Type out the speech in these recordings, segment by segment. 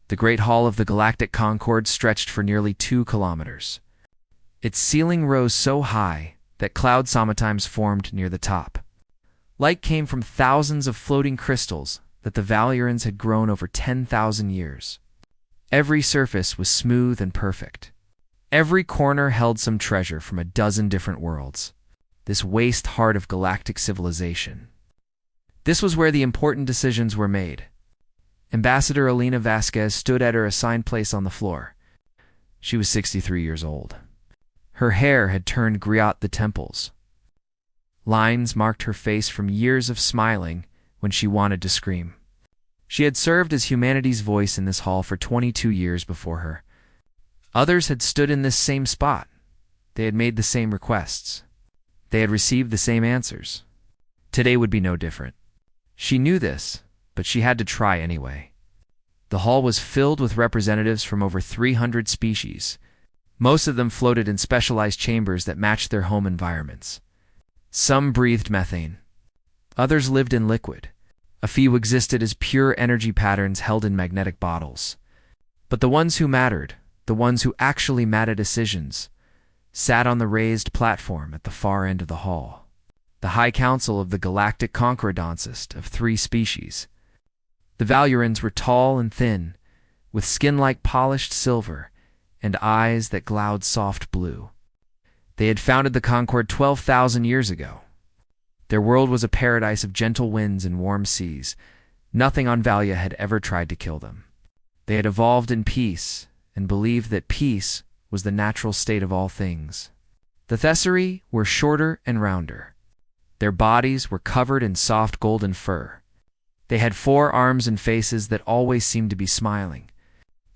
The Great Hall of the Galactic Concord stretched for nearly 2 kilometers. Its ceiling rose so high that clouds sometimes formed near the top. Light came from thousands of floating crystals that the Valyrians had grown over 10,000 years. Every surface was smooth and perfect. Every corner held some treasure from a dozen different worlds. This waste heart of galactic civilization. This was where the important decisions were made. Ambassador Alina Vasquez stood at her assigned place on the floor. She was 63 years old. Her hair had turned griot the temples. Lines marked her face from years of smiling when she wanted to scream. She had served as humanity's voice in this hall for 22 years before her. Others had stood in this same spot. They had made the same requests. They had received the same answers. Today would be no different. She knew this, but she had to try anyway. The hall was filled with representatives from over 300 species. Most of them floated in specialized chambers that matched their home environments. Some breathed methane. Others lived in liquid. A few existed as pure energy patterns held in magnetic bottles. But the ones who mattered, the ones who actually made decisions, sat on the raised platform at the far end of the hall. The High Council of the Galactic Concordancist of 3 species. The Valyrians were tall and thin, with skin like polished silver and eyes that glowed soft blue. They had founded the Concord 12,000 years ago. Their world was a paradise of gentle winds and warm seas. Nothing on Valia had ever tried to kill them. They had evolved in peace and believed that peace was the natural state of all things. The Thessari were shorter and rounder. Their bodies were covered in soft golden fur. They had 4 arms and faces that always seemed to be smiling.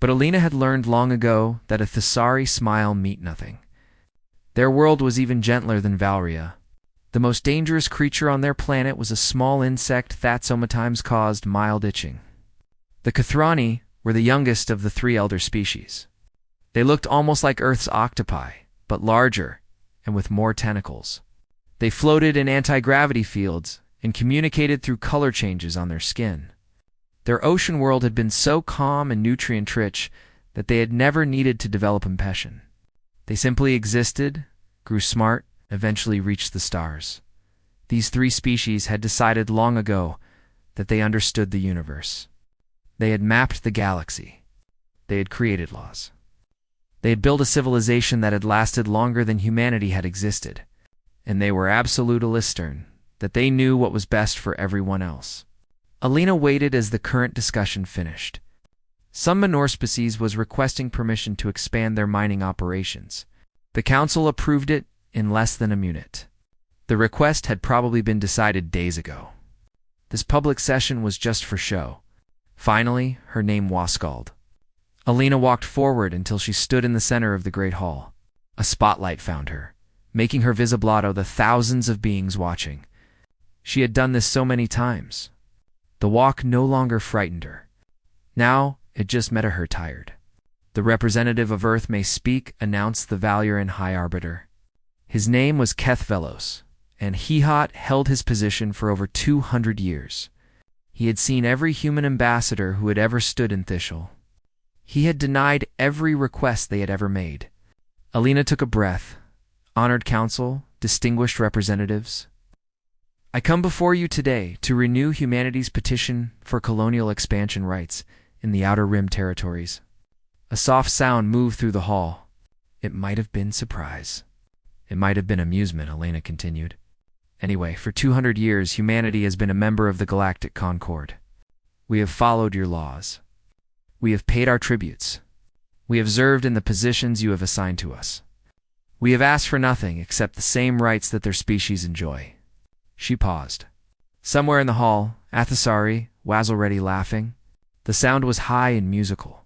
But Alina had learned long ago that a Thessari smile meant nothing. Their world was even gentler than Valria. The most dangerous creature on their planet was a small insect that sometimes caused mild itching. The Kathrani were the youngest of the 3 elder species. They looked almost like Earth's octopi, but larger and with more tentacles. They floated in anti-gravity fields and communicated through color changes on their skin. Their ocean world had been so calm and nutrient-rich that they had never needed to develop compassion. They simply existed, grew smart, eventually reached the stars. These 3 species had decided long ago that they understood the universe. They had mapped the galaxy. They had created laws. They had built a civilization that had lasted longer than humanity had existed. And they were absolutist, that they knew what was best for everyone else. Alina waited as the current discussion finished. Some Manor species was requesting permission to expand their mining operations. The council approved it in less than a minute. The request had probably been decided days ago. This public session was just for show. Finally, her name was called. Alina walked forward until she stood in the center of the Great Hall. A spotlight found her, making her visible to the thousands of beings watching. She had done this so many times. The walk no longer frightened her. Now, it just made her tired. The representative of Earth may speak, announced the Valyrian High Arbiter. His name was Keth Velos, and he had held his position for over 200 years. He had seen every human ambassador who had ever stood in Thishol. He had denied every request they had ever made. Alina took a breath. Honored council, distinguished representatives, I come before you today to renew humanity's petition for colonial expansion rights in the Outer Rim territories. A soft sound moved through the hall. It might have been surprise. It might have been amusement, Alina continued. Anyway, for 200 years, humanity has been a member of the Galactic Concord. We have followed your laws. We have paid our tributes. We have served in the positions you have assigned to us. We have asked for nothing except the same rights that their species enjoy. She paused. Somewhere in the hall, Athasari was already laughing. The sound was high and musical.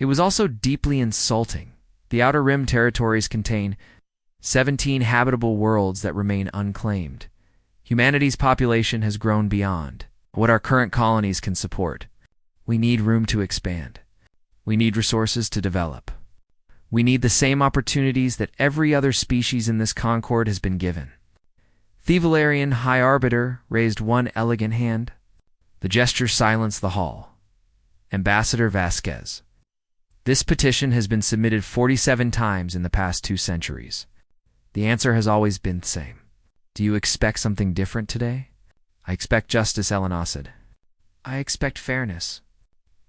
It was also deeply insulting. The Outer Rim territories contain 17 habitable worlds that remain unclaimed. Humanity's population has grown beyond what our current colonies can support. We need room to expand. We need resources to develop. We need the same opportunities that every other species in this Concord has been given. The Valyrian High Arbiter raised one elegant hand. The gesture silenced the hall. Ambassador Vasquez. This petition has been submitted 47 times in the past 2 centuries. The answer has always been the same. Do you expect something different today? I expect justice, Elena said. I expect fairness.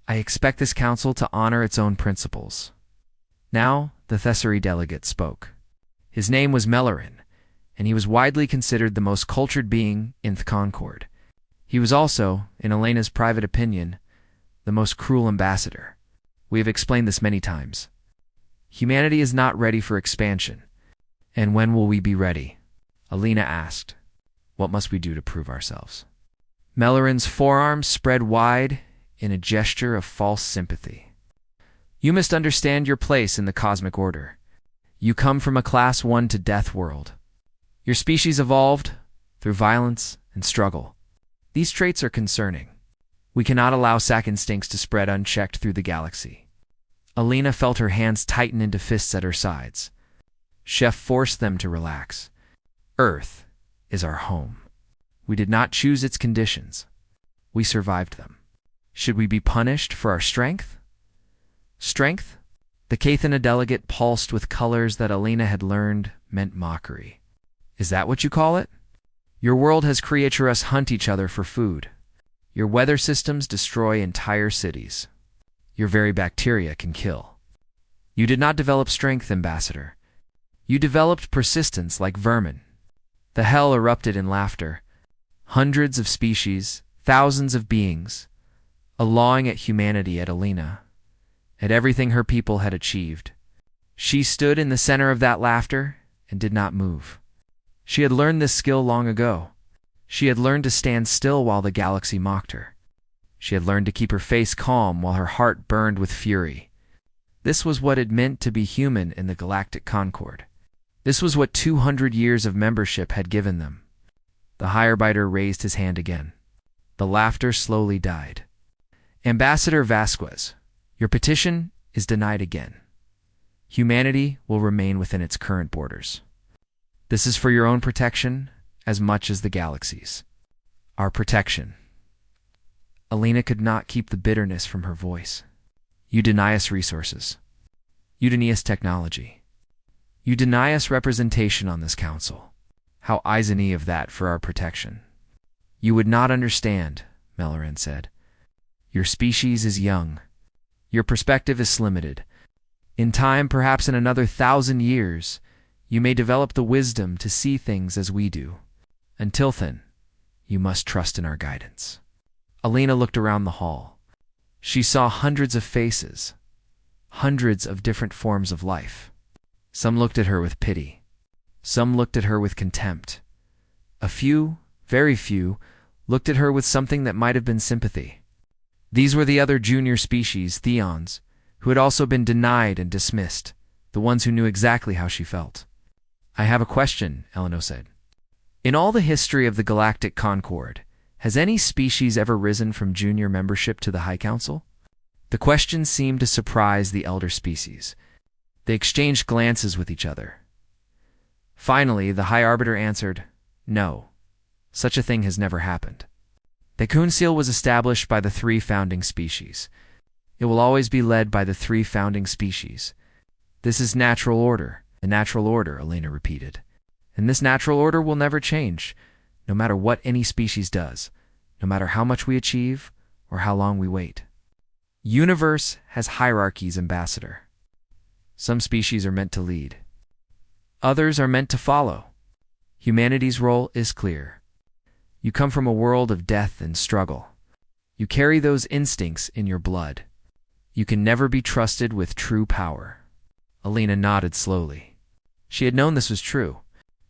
I expect this council to honor its own principles. Now, the Thessary delegate spoke. His name was Melerin, and he was widely considered the most cultured being in the Concord. He was also, in Elena's private opinion, the most cruel ambassador. We have explained this many times. Humanity is not ready for expansion. And when will we be ready? Elena asked. What must we do to prove ourselves? Melerin's forearms spread wide in a gesture of false sympathy. You must understand your place in the cosmic order. You come from a class 1 to death world. Your species evolved through violence and struggle. These traits are concerning. We cannot allow sack instincts to spread unchecked through the galaxy. Elena felt her hands tighten into fists at her sides. Chef forced them to relax. Earth is our home. We did not choose its conditions. We survived them. Should we be punished for our strength? Strength? The Cathana delegate pulsed with colors that Elena had learned meant mockery. Is that what you call it? Your world has creatures hunt each other for food. Your weather systems destroy entire cities. Your very bacteria can kill. You did not develop strength, Ambassador. You developed persistence like vermin. The hell erupted in laughter. Hundreds of species, thousands of beings, awing at humanity, at Elena, at everything her people had achieved. She stood in the center of that laughter and did not move. She had learned this skill long ago. She had learned to stand still while the galaxy mocked her. She had learned to keep her face calm while her heart burned with fury. This was what it meant to be human in the Galactic Concord. This was what 200 years of membership had given them. The Higharbiter raised his hand again. The laughter slowly died. Ambassador Vasquez, your petition is denied again. Humanity will remain within its current borders. This is for your own protection as much as the galaxy's. Our protection. Elena could not keep the bitterness from her voice. You deny us resources. You deny us technology. You deny us representation on this council. How irony of that for our protection. You would not understand, Melerin said. Your species is young. Your perspective is limited. In time, perhaps in another 1,000 years, you may develop the wisdom to see things as we do. Until then, you must trust in our guidance. Elena looked around the hall. She saw hundreds of faces, hundreds of different forms of life. Some looked at her with pity. Some looked at her with contempt. A few, very few, looked at her with something that might have been sympathy. These were the other junior species, Theons, who had also been denied and dismissed, the ones who knew exactly how she felt. I have a question, Elena said. In all the history of the Galactic Concord, has any species ever risen from junior membership to the High Council? The question seemed to surprise the elder species. They exchanged glances with each other. Finally, the High Arbiter answered, No, such a thing has never happened. The Council was established by the 3 founding species. It will always be led by the 3 founding species. This is natural order. The natural order, Elena repeated. And this natural order will never change, no matter what any species does, no matter how much we achieve or how long we wait. Universe has hierarchies, Ambassador. Some species are meant to lead. Others are meant to follow. Humanity's role is clear. You come from a world of death and struggle. You carry those instincts in your blood. You can never be trusted with true power. Elena nodded slowly. She had known this was true.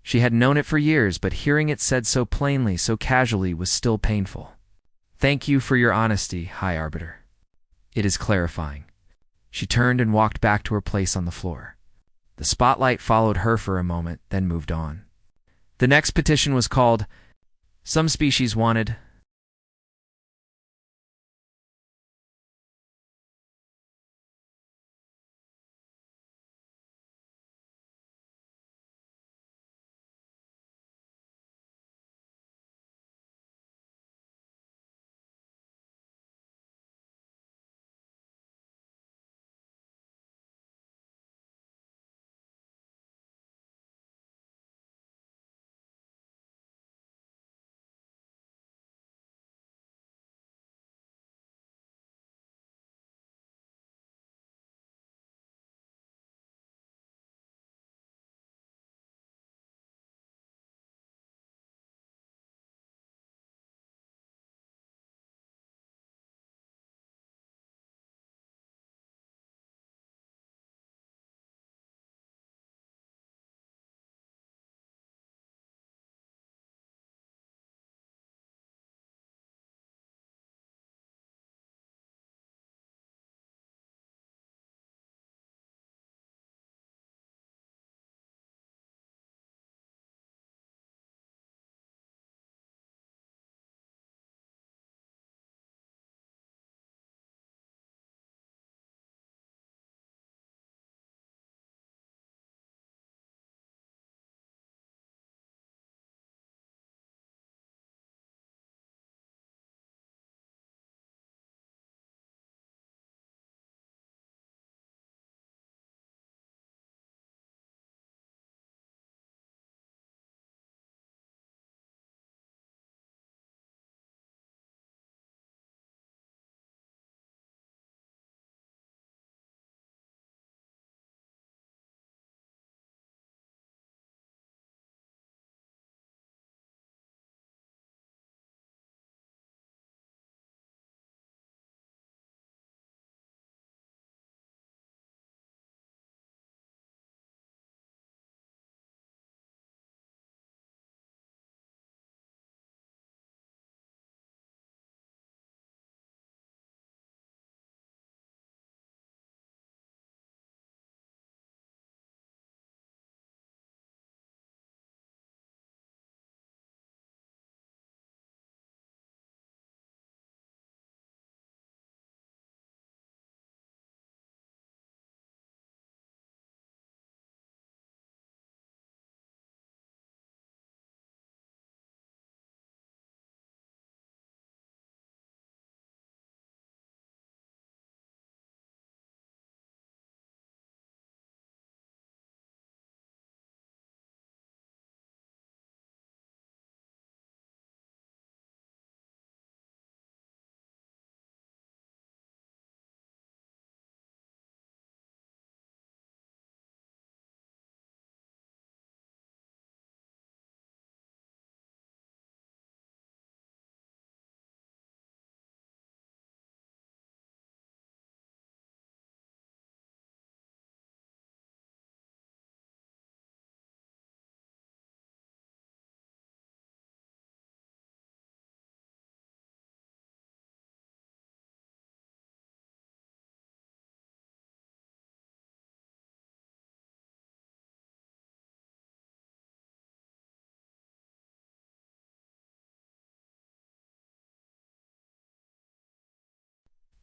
She had known it for years, but hearing it said so plainly, so casually, was still painful. Thank you for your honesty, High Arbiter. It is clarifying. She turned and walked back to her place on the floor. The spotlight followed her for a moment, then moved on. The next petition was called, Some Species Wanted,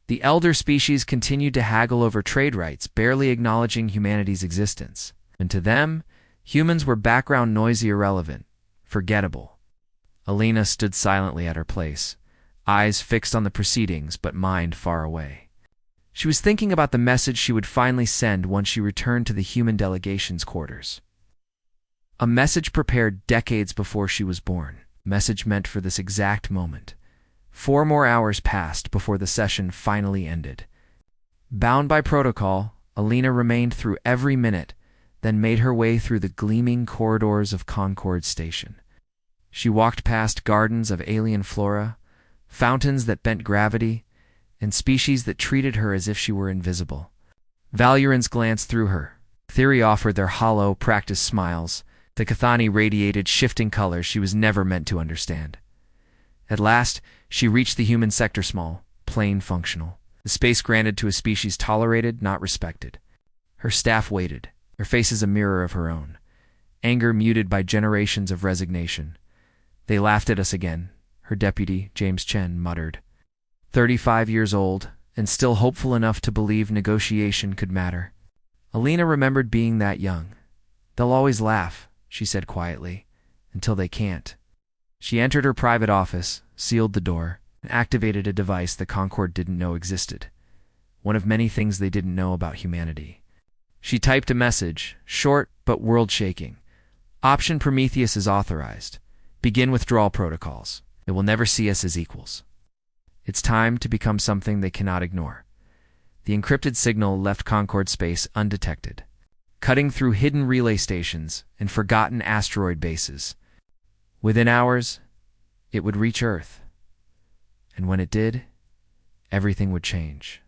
The elder species continued to haggle over trade rights, barely acknowledging humanity's existence. And to them, humans were background noisy, irrelevant, forgettable. Alina stood silently at her place, eyes fixed on the proceedings but mind far away. She was thinking about the message she would finally send once she returned to the human delegation's quarters. A message prepared decades before she was born, a message meant for this exact moment. 4 more hours passed before the session finally ended. Bound by protocol, Alina remained through every minute, then made her way through the gleaming corridors of Concord Station. She walked past gardens of alien flora, fountains that bent gravity, and species that treated her as if she were invisible. Valurans glanced through her. Theory offered their hollow, practiced smiles. The Cathani radiated shifting colors she was never meant to understand. At last, she reached the human sector, small, plain, functional. The space granted to a species tolerated, not respected. Her staff waited, her faces a mirror of her own, anger muted by generations of resignation. They laughed at us again, her deputy, James Chen, muttered. 35 years old, and still hopeful enough to believe negotiation could matter. Alina remembered being that young. They'll always laugh, she said quietly, until they can't. She entered her private office, sealed the door, and activated a device that Concord didn't know existed. One of many things they didn't know about humanity. She typed a message, short but world-shaking. Option Prometheus is authorized. Begin withdrawal protocols. It will never see us as equals. It's time to become something they cannot ignore. The encrypted signal left Concord space undetected, cutting through hidden relay stations and forgotten asteroid bases. Within hours, it would reach Earth. And when it did, everything would change.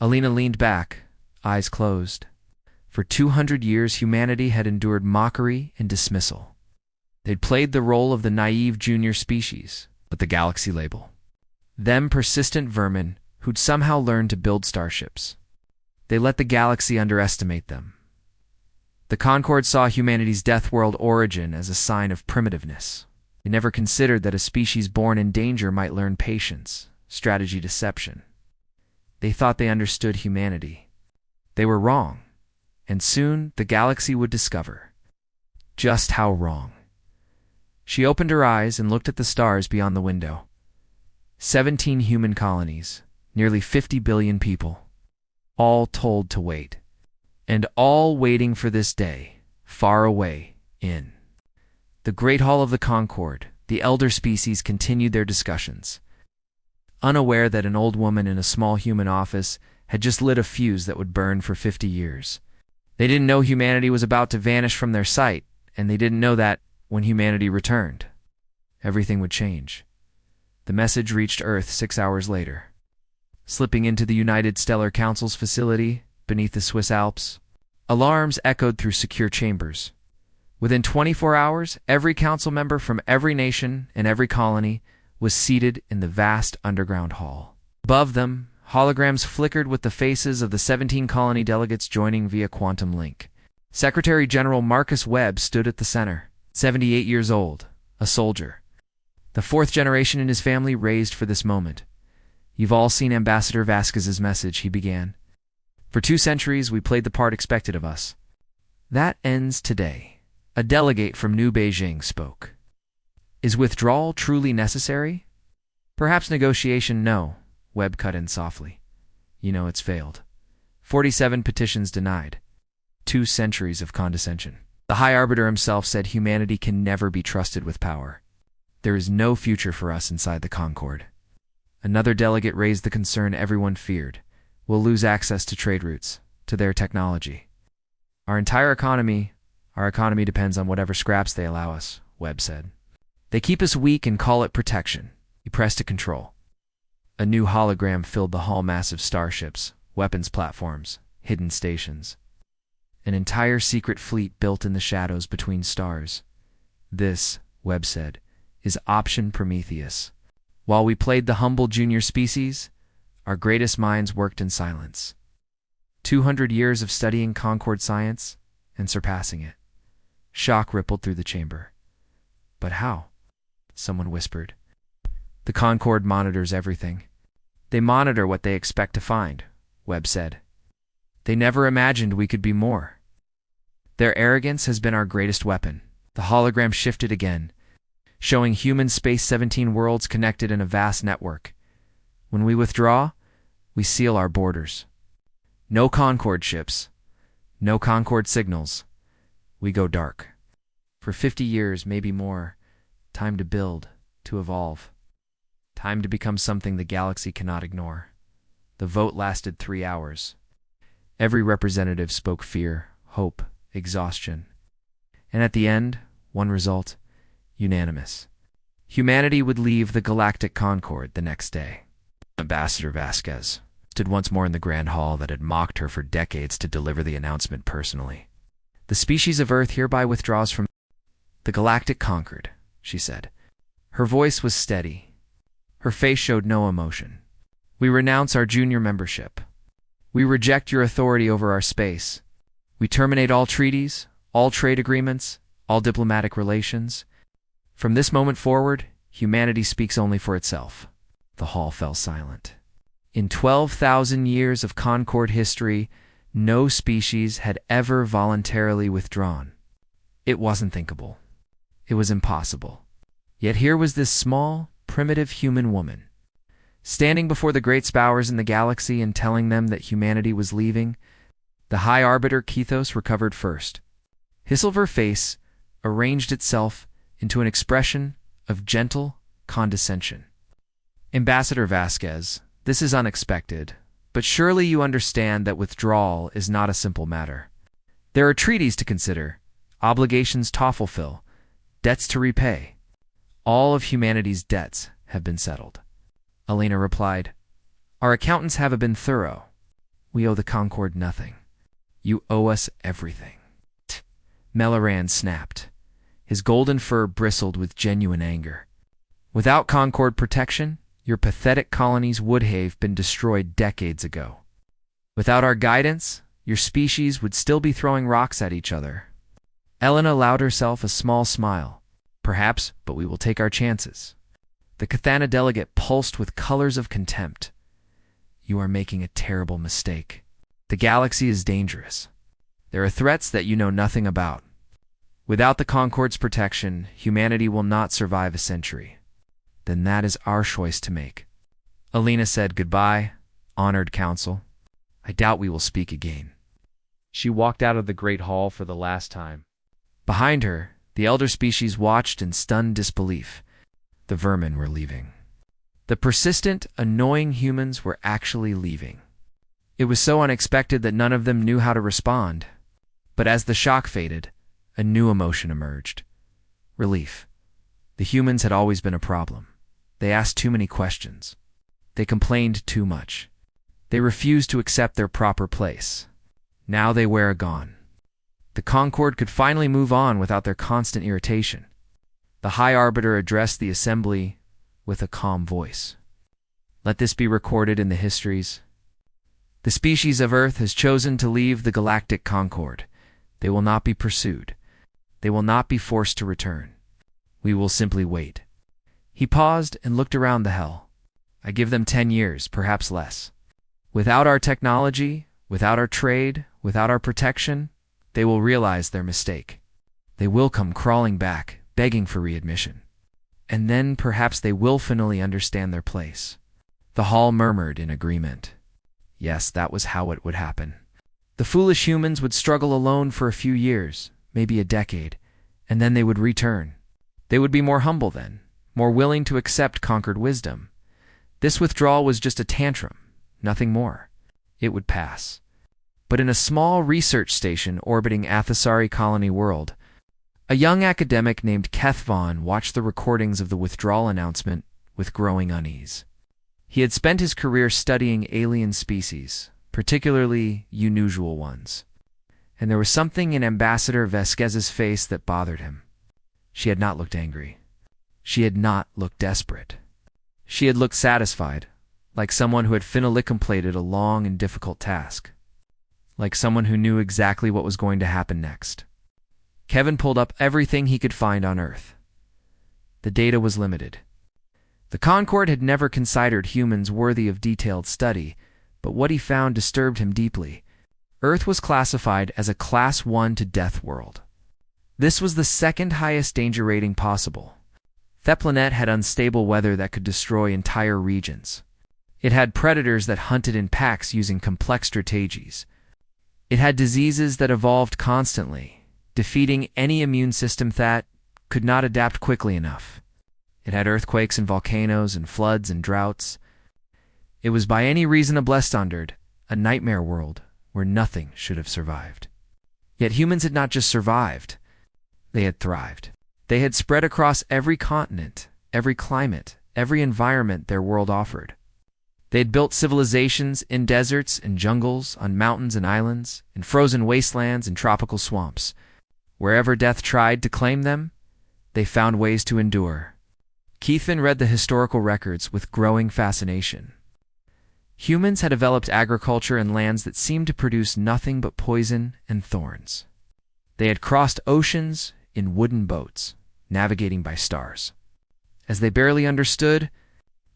Alina leaned back, eyes closed. For 200 years, humanity had endured mockery and dismissal. They'd played the role of the naive junior species, with the galaxy label. Them persistent vermin who'd somehow learned to build starships. They let the galaxy underestimate them. The Concord saw humanity's Deathworld origin as a sign of primitiveness. They never considered that a species born in danger might learn patience, strategy, deception. They thought they understood humanity. They were wrong, and soon the galaxy would discover just how wrong. She opened her eyes and looked at the stars beyond the window. 17 human colonies, nearly 50 billion people, all told to wait. And all waiting for this day, far away, in the Great Hall of the Concord. The elder species continued their discussions, unaware that an old woman in a small human office had just lit a fuse that would burn for 50 years. They didn't know humanity was about to vanish from their sight, and they didn't know that, when humanity returned, everything would change. The message reached Earth 6 hours later. Slipping into the United Stellar Council's facility, beneath the Swiss Alps, alarms echoed through secure chambers. Within 24 hours, every council member from every nation and every colony was seated in the vast underground hall. Above them, holograms flickered with the faces of the 17 colony delegates joining via quantum link. Secretary General Marcus Webb stood at the center, 78 years old, a soldier. The 4th generation in his family raised for this moment. You've all seen Ambassador Vasquez's message, he began. For 2 centuries, we played the part expected of us. That ends today. A delegate from New Beijing spoke. Is withdrawal truly necessary? Perhaps negotiation, no, Webb cut in softly. You know it's failed. 47 petitions denied. 2 centuries of condescension. The High Arbiter himself said humanity can never be trusted with power. There is no future for us inside the Concord. Another delegate raised the concern everyone feared. We'll lose access to trade routes, to their technology. Our economy depends on whatever scraps they allow us, Webb said. They keep us weak and call it protection. He pressed to control. A new hologram filled the hall, massive starships, weapons platforms, hidden stations. An entire secret fleet built in the shadows between stars. This, Webb said, is Option Prometheus. While we played the humble junior species, our greatest minds worked in silence. 200 years of studying Concord science and surpassing it. Shock rippled through the chamber. But how? Someone whispered. The Concord monitors everything. They monitor what they expect to find, Webb said. They never imagined we could be more. Their arrogance has been our greatest weapon. The hologram shifted again, showing human Space 17 worlds connected in a vast network. When we withdraw, we seal our borders. No Concord ships, no Concord signals. We go dark. For 50 years, maybe more, time to build, to evolve. Time to become something the galaxy cannot ignore. The vote lasted 3 hours. Every representative spoke fear, hope, exhaustion. And at the end, one result, unanimous. Humanity would leave the Galactic Concord the next day. Ambassador Vasquez stood once more in the grand hall that had mocked her for decades to deliver the announcement personally. The species of Earth hereby withdraws from the Galactic Concord, she said. Her voice was steady. Her face showed no emotion. We renounce our junior membership. We reject your authority over our space. We terminate all treaties, all trade agreements, all diplomatic relations. From this moment forward, humanity speaks only for itself. The hall fell silent. In 12,000 years of Concord history, no species had ever voluntarily withdrawn. It wasn't thinkable. It was impossible. Yet here was this small, primitive human woman, standing before the great spowers in the galaxy and telling them that humanity was leaving. The High Arbiter Kethos recovered first. His silver face arranged itself into an expression of gentle condescension. Ambassador Vasquez, this is unexpected, but surely you understand that withdrawal is not a simple matter. There are treaties to consider, obligations to fulfill, debts to repay. All of humanity's debts have been settled. Elena replied, Our accountants have been thorough. We owe the Concord nothing. You owe us everything. Melaran snapped. His golden fur bristled with genuine anger. Without Concord protection, your pathetic colonies would have been destroyed decades ago. Without our guidance, your species would still be throwing rocks at each other. Elena allowed herself a small smile. Perhaps, but we will take our chances. The Cathana delegate pulsed with colors of contempt. You are making a terrible mistake. The galaxy is dangerous. There are threats that you know nothing about. Without the Concord's protection, humanity will not survive a century. Then that is our choice to make. Elena said goodbye, honored counsel. I doubt we will speak again. She walked out of the great hall for the last time. Behind her, the elder species watched in stunned disbelief. The vermin were leaving. The persistent, annoying humans were actually leaving. It was so unexpected that none of them knew how to respond. But as the shock faded, a new emotion emerged. Relief. The humans had always been a problem. They asked too many questions. They complained too much. They refused to accept their proper place. Now they were gone. The Concord could finally move on without their constant irritation. The High Arbiter addressed the assembly with a calm voice. Let this be recorded in the histories. The species of Earth has chosen to leave the Galactic Concord. They will not be pursued. They will not be forced to return. We will simply wait. He paused and looked around the hell. I give them 10 years, perhaps less. Without our technology, without our trade, without our protection, they will realize their mistake. They will come crawling back, begging for readmission. And then perhaps they will finally understand their place. The hall murmured in agreement. Yes, that was how it would happen. The foolish humans would struggle alone for a few years, maybe a decade, and then they would return. They would be more humble then, more willing to accept conquered wisdom. This withdrawal was just a tantrum, nothing more. It would pass. But in a small research station orbiting Athasari Colony World, a young academic named Keth Vaughn watched the recordings of the withdrawal announcement with growing unease. He had spent his career studying alien species, particularly unusual ones. And there was something in Ambassador Vasquez's face that bothered him. She had not looked angry. She had not looked desperate. She had looked satisfied, like someone who had finally completed a long and difficult task. Like someone who knew exactly what was going to happen next. Kevin pulled up everything he could find on Earth. The data was limited. The Concorde had never considered humans worthy of detailed study, but what he found disturbed him deeply. Earth was classified as a Class 1 to Death world. This was the second highest danger rating possible. The planet had unstable weather that could destroy entire regions. It had predators that hunted in packs using complex strategies. It had diseases that evolved constantly, defeating any immune system that could not adapt quickly enough. It had earthquakes and volcanoes and floods and droughts. It was by any reasonable standard a nightmare world where nothing should have survived. Yet humans had not just survived, they had thrived. They had spread across every continent, every climate, every environment their world offered. They had built civilizations in deserts and jungles, on mountains and islands, in frozen wastelands and tropical swamps. Wherever death tried to claim them, they found ways to endure. Keithan read the historical records with growing fascination. Humans had developed agriculture in lands that seemed to produce nothing but poison and thorns. They had crossed oceans in wooden boats, navigating by stars. As they barely understood,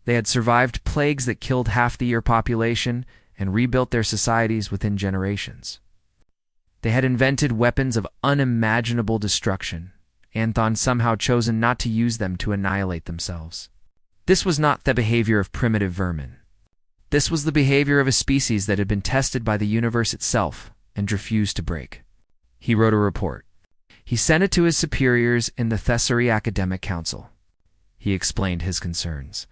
they had survived plagues that killed half the year population and rebuilt their societies within generations. They had invented weapons of unimaginable destruction. Anthon somehow chosen not to use them to annihilate themselves. This was not the behavior of primitive vermin. This was the behavior of a species that had been tested by the universe itself and refused to break. He wrote a report. He sent it to his superiors in the Thessaly Academic Council. He explained his concerns.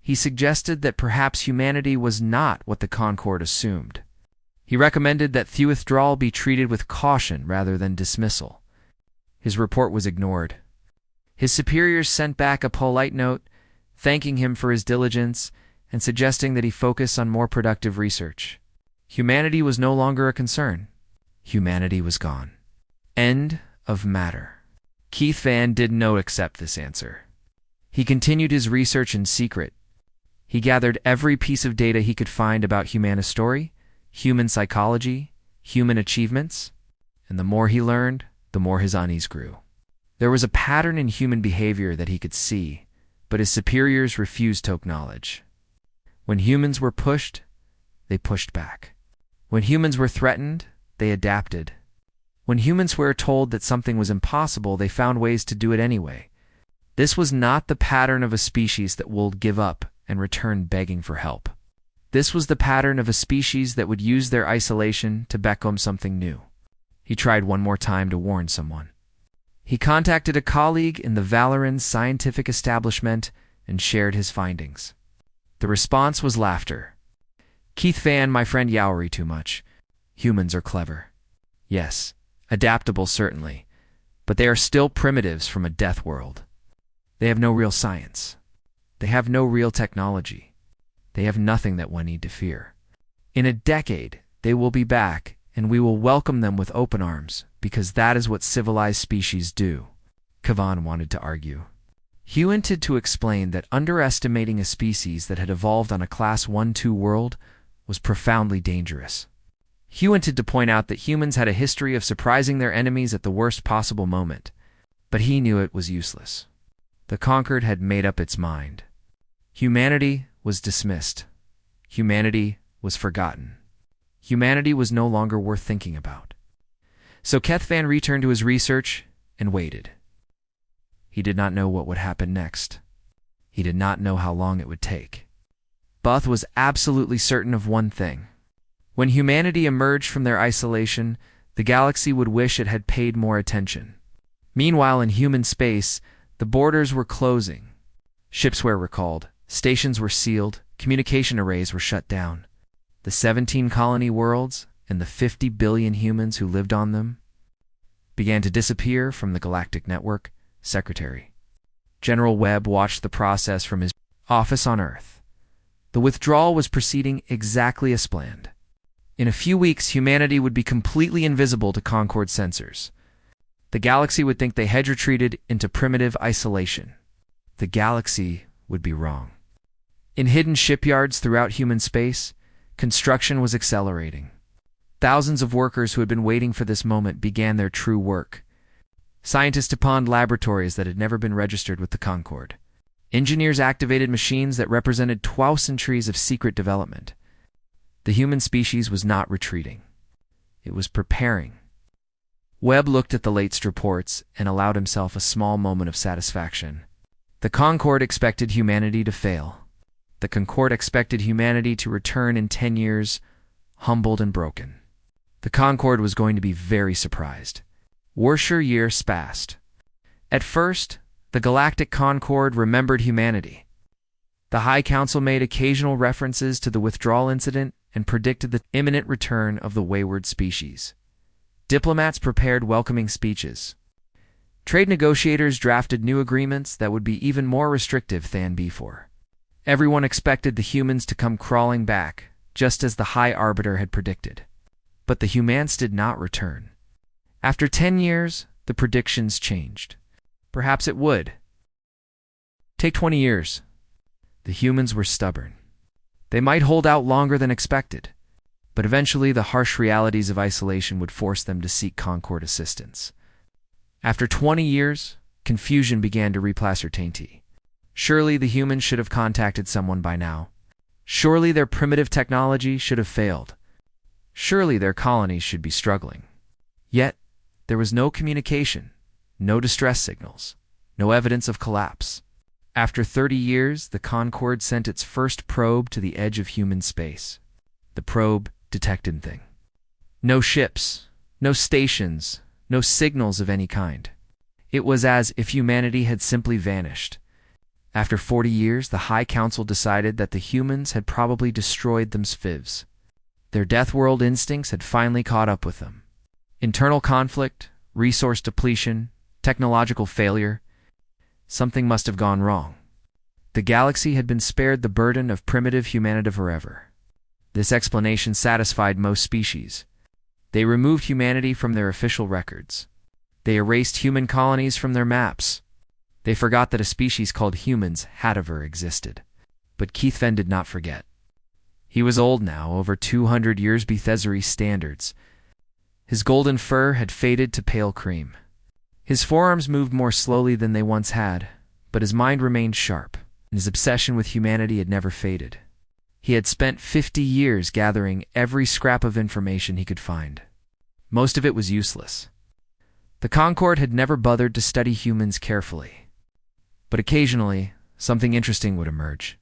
He suggested that perhaps humanity was not what the Concorde assumed. He recommended that the withdrawal be treated with caution rather than dismissal. His report was ignored. His superiors sent back a polite note, thanking him for his diligence and suggesting that he focus on more productive research. Humanity was no longer a concern. Humanity was gone. End of matter. Keith Van did not accept this answer. He continued his research in secret. He gathered every piece of data he could find about human history, human psychology, human achievements, and the more he learned, the more his unease grew. There was a pattern in human behavior that he could see, but his superiors refused to acknowledge. When humans were pushed, they pushed back. When humans were threatened, they adapted. When humans were told that something was impossible, they found ways to do it anyway. This was not the pattern of a species that would give up and return begging for help. This was the pattern of a species that would use their isolation to become something new. He tried one more time to warn someone. He contacted a colleague in the Valoran scientific establishment and shared his findings. The response was laughter. Keith Van, my friend, you worry too much. Humans are clever. Yes, adaptable certainly, but they are still primitives from a death world. They have no real science. They have no real technology. They have nothing that one need to fear. In a decade, they will be back, and we will welcome them with open arms, because that is what civilized species do. Kavan wanted to argue. He wanted to explain that underestimating a species that had evolved on a Class 1-2 world was profoundly dangerous. He wanted to point out that humans had a history of surprising their enemies at the worst possible moment, but he knew it was useless. The Concorde had made up its mind. Humanity was dismissed. Humanity was forgotten. Humanity was no longer worth thinking about. So Keth Van returned to his research and waited. He did not know what would happen next. He did not know how long it would take. Buth was absolutely certain of one thing. When humanity emerged from their isolation, the galaxy would wish it had paid more attention. Meanwhile, in human space, the borders were closing. Ships were recalled, stations were sealed, communication arrays were shut down. The 17 colony worlds and the 50 billion humans who lived on them began to disappear from the galactic network. Secretary General Webb watched the process from his office on Earth. The withdrawal was proceeding exactly as planned. In a few weeks, humanity would be completely invisible to Concorde sensors. The galaxy would think they had retreated into primitive isolation. The galaxy would be wrong. In hidden shipyards throughout human space, construction was accelerating. Thousands of workers who had been waiting for this moment began their true work. Scientists deployed laboratories that had never been registered with the Concorde. Engineers activated machines that represented 12 centuries of secret development. The human species was not retreating. It was preparing. Webb looked at the latest reports and allowed himself a small moment of satisfaction. The Concorde expected humanity to fail. The Concorde expected humanity to return in 10 years, humbled and broken. The Concorde was going to be very surprised. Worshur year passed. At first, the Galactic Concorde remembered humanity. The High Council made occasional references to the withdrawal incident and predicted the imminent return of the wayward species. Diplomats prepared welcoming speeches. Trade negotiators drafted new agreements that would be even more restrictive than before. Everyone expected the humans to come crawling back, just as the High Arbiter had predicted. But the humans did not return. After 10 years, the predictions changed. Perhaps it would. Take 20 years. The humans were stubborn. They might hold out longer than expected, but eventually the harsh realities of isolation would force them to seek Concorde assistance. After 20 years, confusion began to replace certainty. Surely the humans should have contacted someone by now. Surely their primitive technology should have failed. Surely their colonies should be struggling. Yet, there was no communication, no distress signals, no evidence of collapse. After 30 years, the Concorde sent its first probe to the edge of human space. The probe detected nothing. No ships, no stations, no signals of any kind. It was as if humanity had simply vanished. After 40 years, the High Council decided that the humans had probably destroyed themselves. Their Deathworld instincts had finally caught up with them. Internal conflict, resource depletion, technological failure. Something must have gone wrong. The galaxy had been spared the burden of primitive humanity forever. This explanation satisfied most species. They removed humanity from their official records. They erased human colonies from their maps. They forgot that a species called humans had ever existed. But Keithven did not forget. He was old now, over 200 years by Thesery standards. His golden fur had faded to pale cream. His forearms moved more slowly than they once had, but his mind remained sharp, and his obsession with humanity had never faded. He had spent 50 years gathering every scrap of information he could find. Most of it was useless. The Concorde had never bothered to study humans carefully. But occasionally, something interesting would emerge.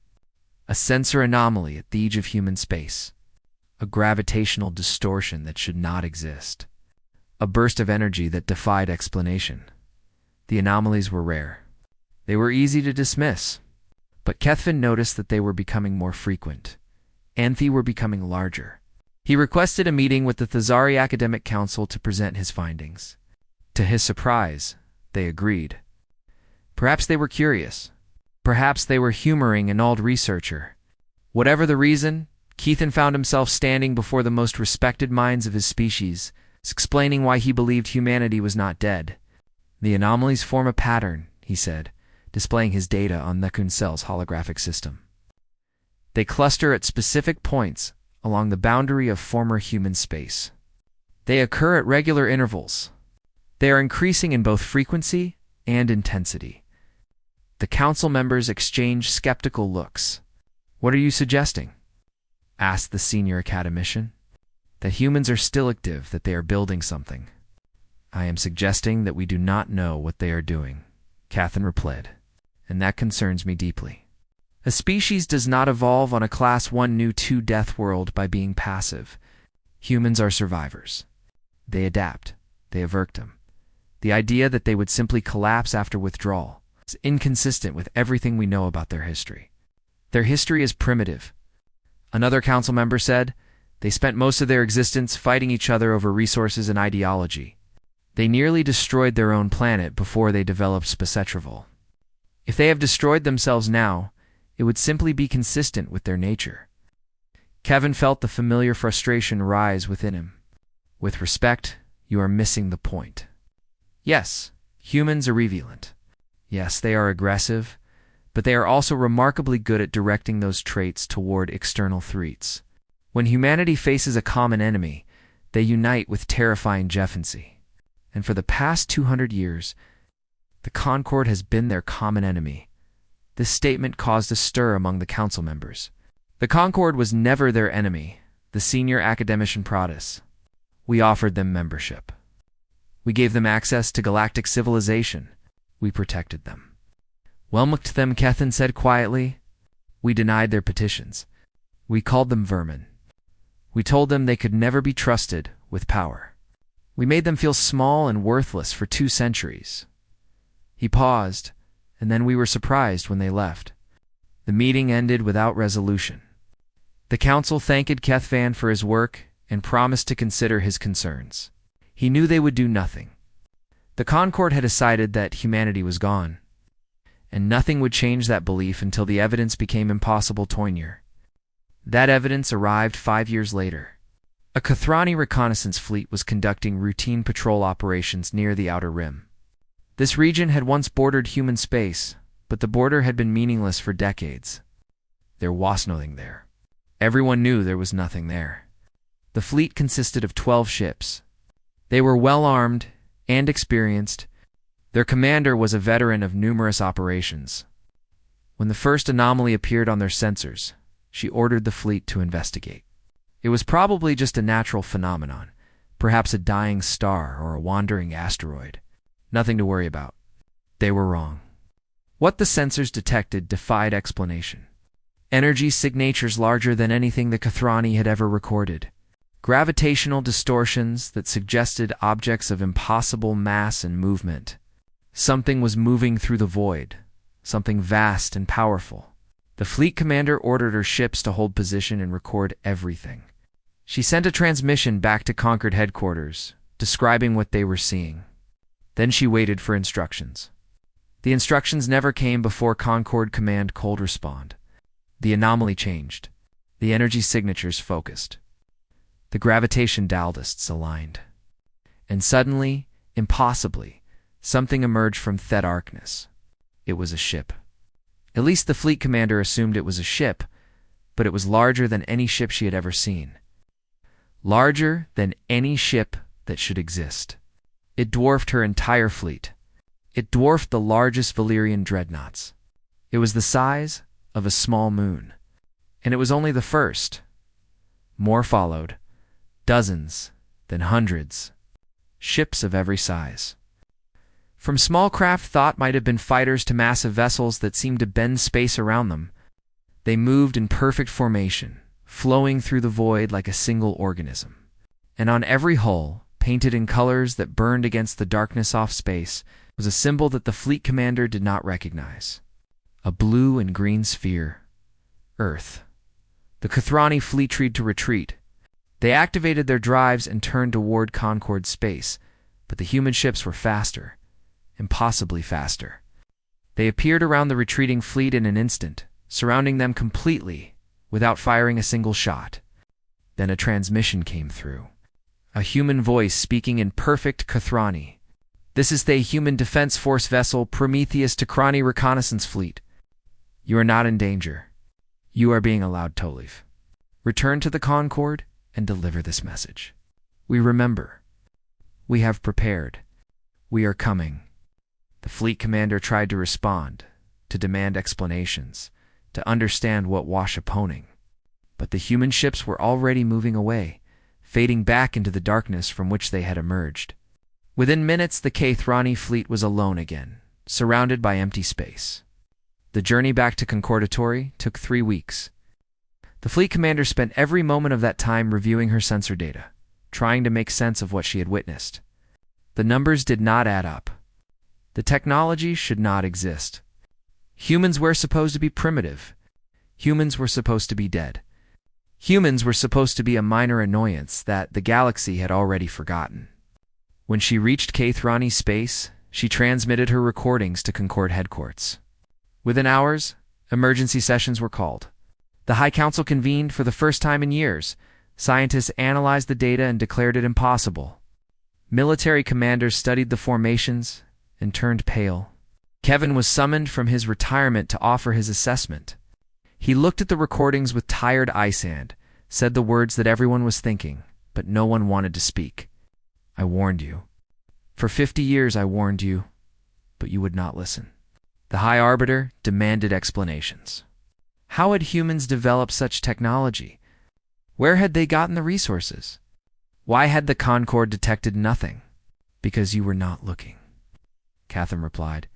A sensor anomaly at the edge of human space. A gravitational distortion that should not exist. A burst of energy that defied explanation. The anomalies were rare. They were easy to dismiss. But Keithven noticed that they were becoming more frequent. And they were becoming larger. He requested a meeting with the Thesari Academic Council to present his findings. To his surprise, they agreed. Perhaps they were curious. Perhaps they were humoring an old researcher. Whatever the reason, Keithven found himself standing before the most respected minds of his species, explaining why he believed humanity was not dead. The anomalies form a pattern, he said, displaying his data on the Kuncel's holographic system. They cluster at specific points along the boundary of former human space. They occur at regular intervals. They are increasing in both frequency and intensity. The council members exchange skeptical looks. "What are you suggesting?" asked the senior academician. "That humans are still active, that they are building something." "I am suggesting that we do not know what they are doing," Keithven replied, "and that concerns me deeply. A species does not evolve on a Class 1 new 2 death world by being passive. Humans are survivors. They adapt. They avert them. The idea that they would simply collapse after withdrawal is inconsistent with everything we know about their history. Their history is primitive." Another council member said, "They spent most of their existence fighting each other over resources and ideology. They nearly destroyed their own planet before they developed Spacetravel. If they have destroyed themselves now, it would simply be consistent with their nature." Keithven felt the familiar frustration rise within him. "With respect, you are missing the point. Yes, humans are relevant. Yes, they are aggressive, but they are also remarkably good at directing those traits toward external threats. When humanity faces a common enemy, they unite with terrifying jealousy. And for the past 200 years, the Concorde has been their common enemy, This statement caused a stir among the council members. The Concord was never their enemy, the senior academician Prodis. We offered them membership. We gave them access to galactic civilization. We protected them. Welmocht them, Kethan said quietly. We denied their petitions. We called them vermin. We told them they could never be trusted with power. We made them feel small and worthless for 2 centuries. He paused, and then we were surprised when they left. The meeting ended without resolution. The council thanked Kethvan for his work and promised to consider his concerns. He knew they would do nothing. The Concord had decided that humanity was gone, and nothing would change that belief until the evidence became impossible Toynir. That evidence arrived 5 years later. A Kathrani reconnaissance fleet was conducting routine patrol operations near the Outer Rim. This region had once bordered human space, but the border had been meaningless for decades. There was nothing there. Everyone knew there was nothing there. The fleet consisted of 12 ships. They were well-armed and experienced. Their commander was a veteran of numerous operations. When the first anomaly appeared on their sensors, she ordered the fleet to investigate. It was probably just a natural phenomenon, perhaps a dying star or a wandering asteroid. Nothing to worry about. They were wrong. What the sensors detected defied explanation. Energy signatures larger than anything the Kathrani had ever recorded. Gravitational distortions that suggested objects of impossible mass and movement. Something was moving through the void, something vast and powerful. The fleet commander ordered her ships to hold position and record everything. She sent a transmission back to Concord headquarters, describing what they were seeing. Then she waited for instructions. The instructions never came before Concord Command cold respond. The anomaly changed. The energy signatures focused. The gravitation dialdists aligned. And suddenly, impossibly, something emerged from Thedarkness. It was a ship. At least the fleet commander assumed it was a ship, but it was larger than any ship she had ever seen. Larger than any ship that should exist. It dwarfed her entire fleet. It dwarfed the largest Valyrian dreadnoughts. It was the size of a small moon. And it was only the first. More followed. Dozens, then hundreds. Ships of every size. From small craft thought might have been fighters to massive vessels that seemed to bend space around them. They moved in perfect formation, flowing through the void like a single organism. And on every hull, painted in colors that burned against the darkness off space, was a symbol that the fleet commander did not recognize. A blue and green sphere. Earth. The Kathrani fleet tried to retreat. They activated their drives and turned toward Concord space, but the human ships were faster. Impossibly faster. They appeared around the retreating fleet in an instant, surrounding them completely, without firing a single shot. Then a transmission came through. A human voice speaking in perfect Kathrani. "This is the Human Defense Force vessel Prometheus Takrani Reconnaissance Fleet. You are not in danger. You are being allowed to leave. Return to the Concord and deliver this message. We remember. We have prepared. We are coming." The fleet commander tried to respond, to demand explanations, to understand what was happening. But the human ships were already moving away, fading back into the darkness from which they had emerged. Within minutes, the Kathrani fleet was alone again, surrounded by empty space. The journey back to Concordatory took 3 weeks. The fleet commander spent every moment of that time reviewing her sensor data, trying to make sense of what she had witnessed. The numbers did not add up. The technology should not exist. Humans were supposed to be primitive. Humans were supposed to be dead. Humans were supposed to be a minor annoyance that the galaxy had already forgotten. When she reached Kathrani space, she transmitted her recordings to Concord headquarters. Within hours, emergency sessions were called. The High Council convened for the first time in years. Scientists analyzed the data and declared it impossible. Military commanders studied the formations and turned pale. Kevin was summoned from his retirement to offer his assessment. He looked at the recordings with tired eye sand, said the words that everyone was thinking, but no one wanted to speak. "I warned you. For 50 years I warned you, but you would not listen." The High Arbiter demanded explanations. How had humans developed such technology? Where had they gotten the resources? Why had the Concord detected nothing? Because you were not looking, Catherine replied.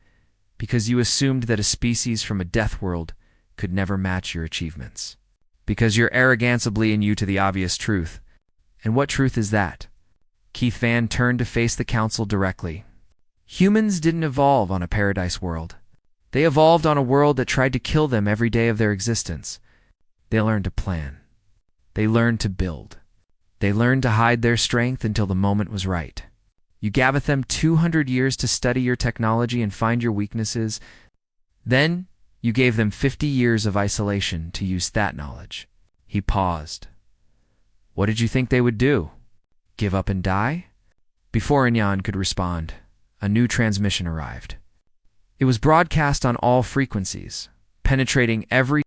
Because you assumed that a species from a death world could never match your achievements. Because you're arroganceably in you to the obvious truth. And what truth is that? Keith Van turned to face the council directly. Humans didn't evolve on a paradise world. They evolved on a world that tried to kill them every day of their existence. They learned to plan. They learned to build. They learned to hide their strength until the moment was right. You gave them 200 years to study your technology and find your weaknesses. Then, you gave them 50 years of isolation to use that knowledge. He paused. What did you think they would do? Give up and die? Before Inyan could respond, a new transmission arrived. It was broadcast on all frequencies, penetrating every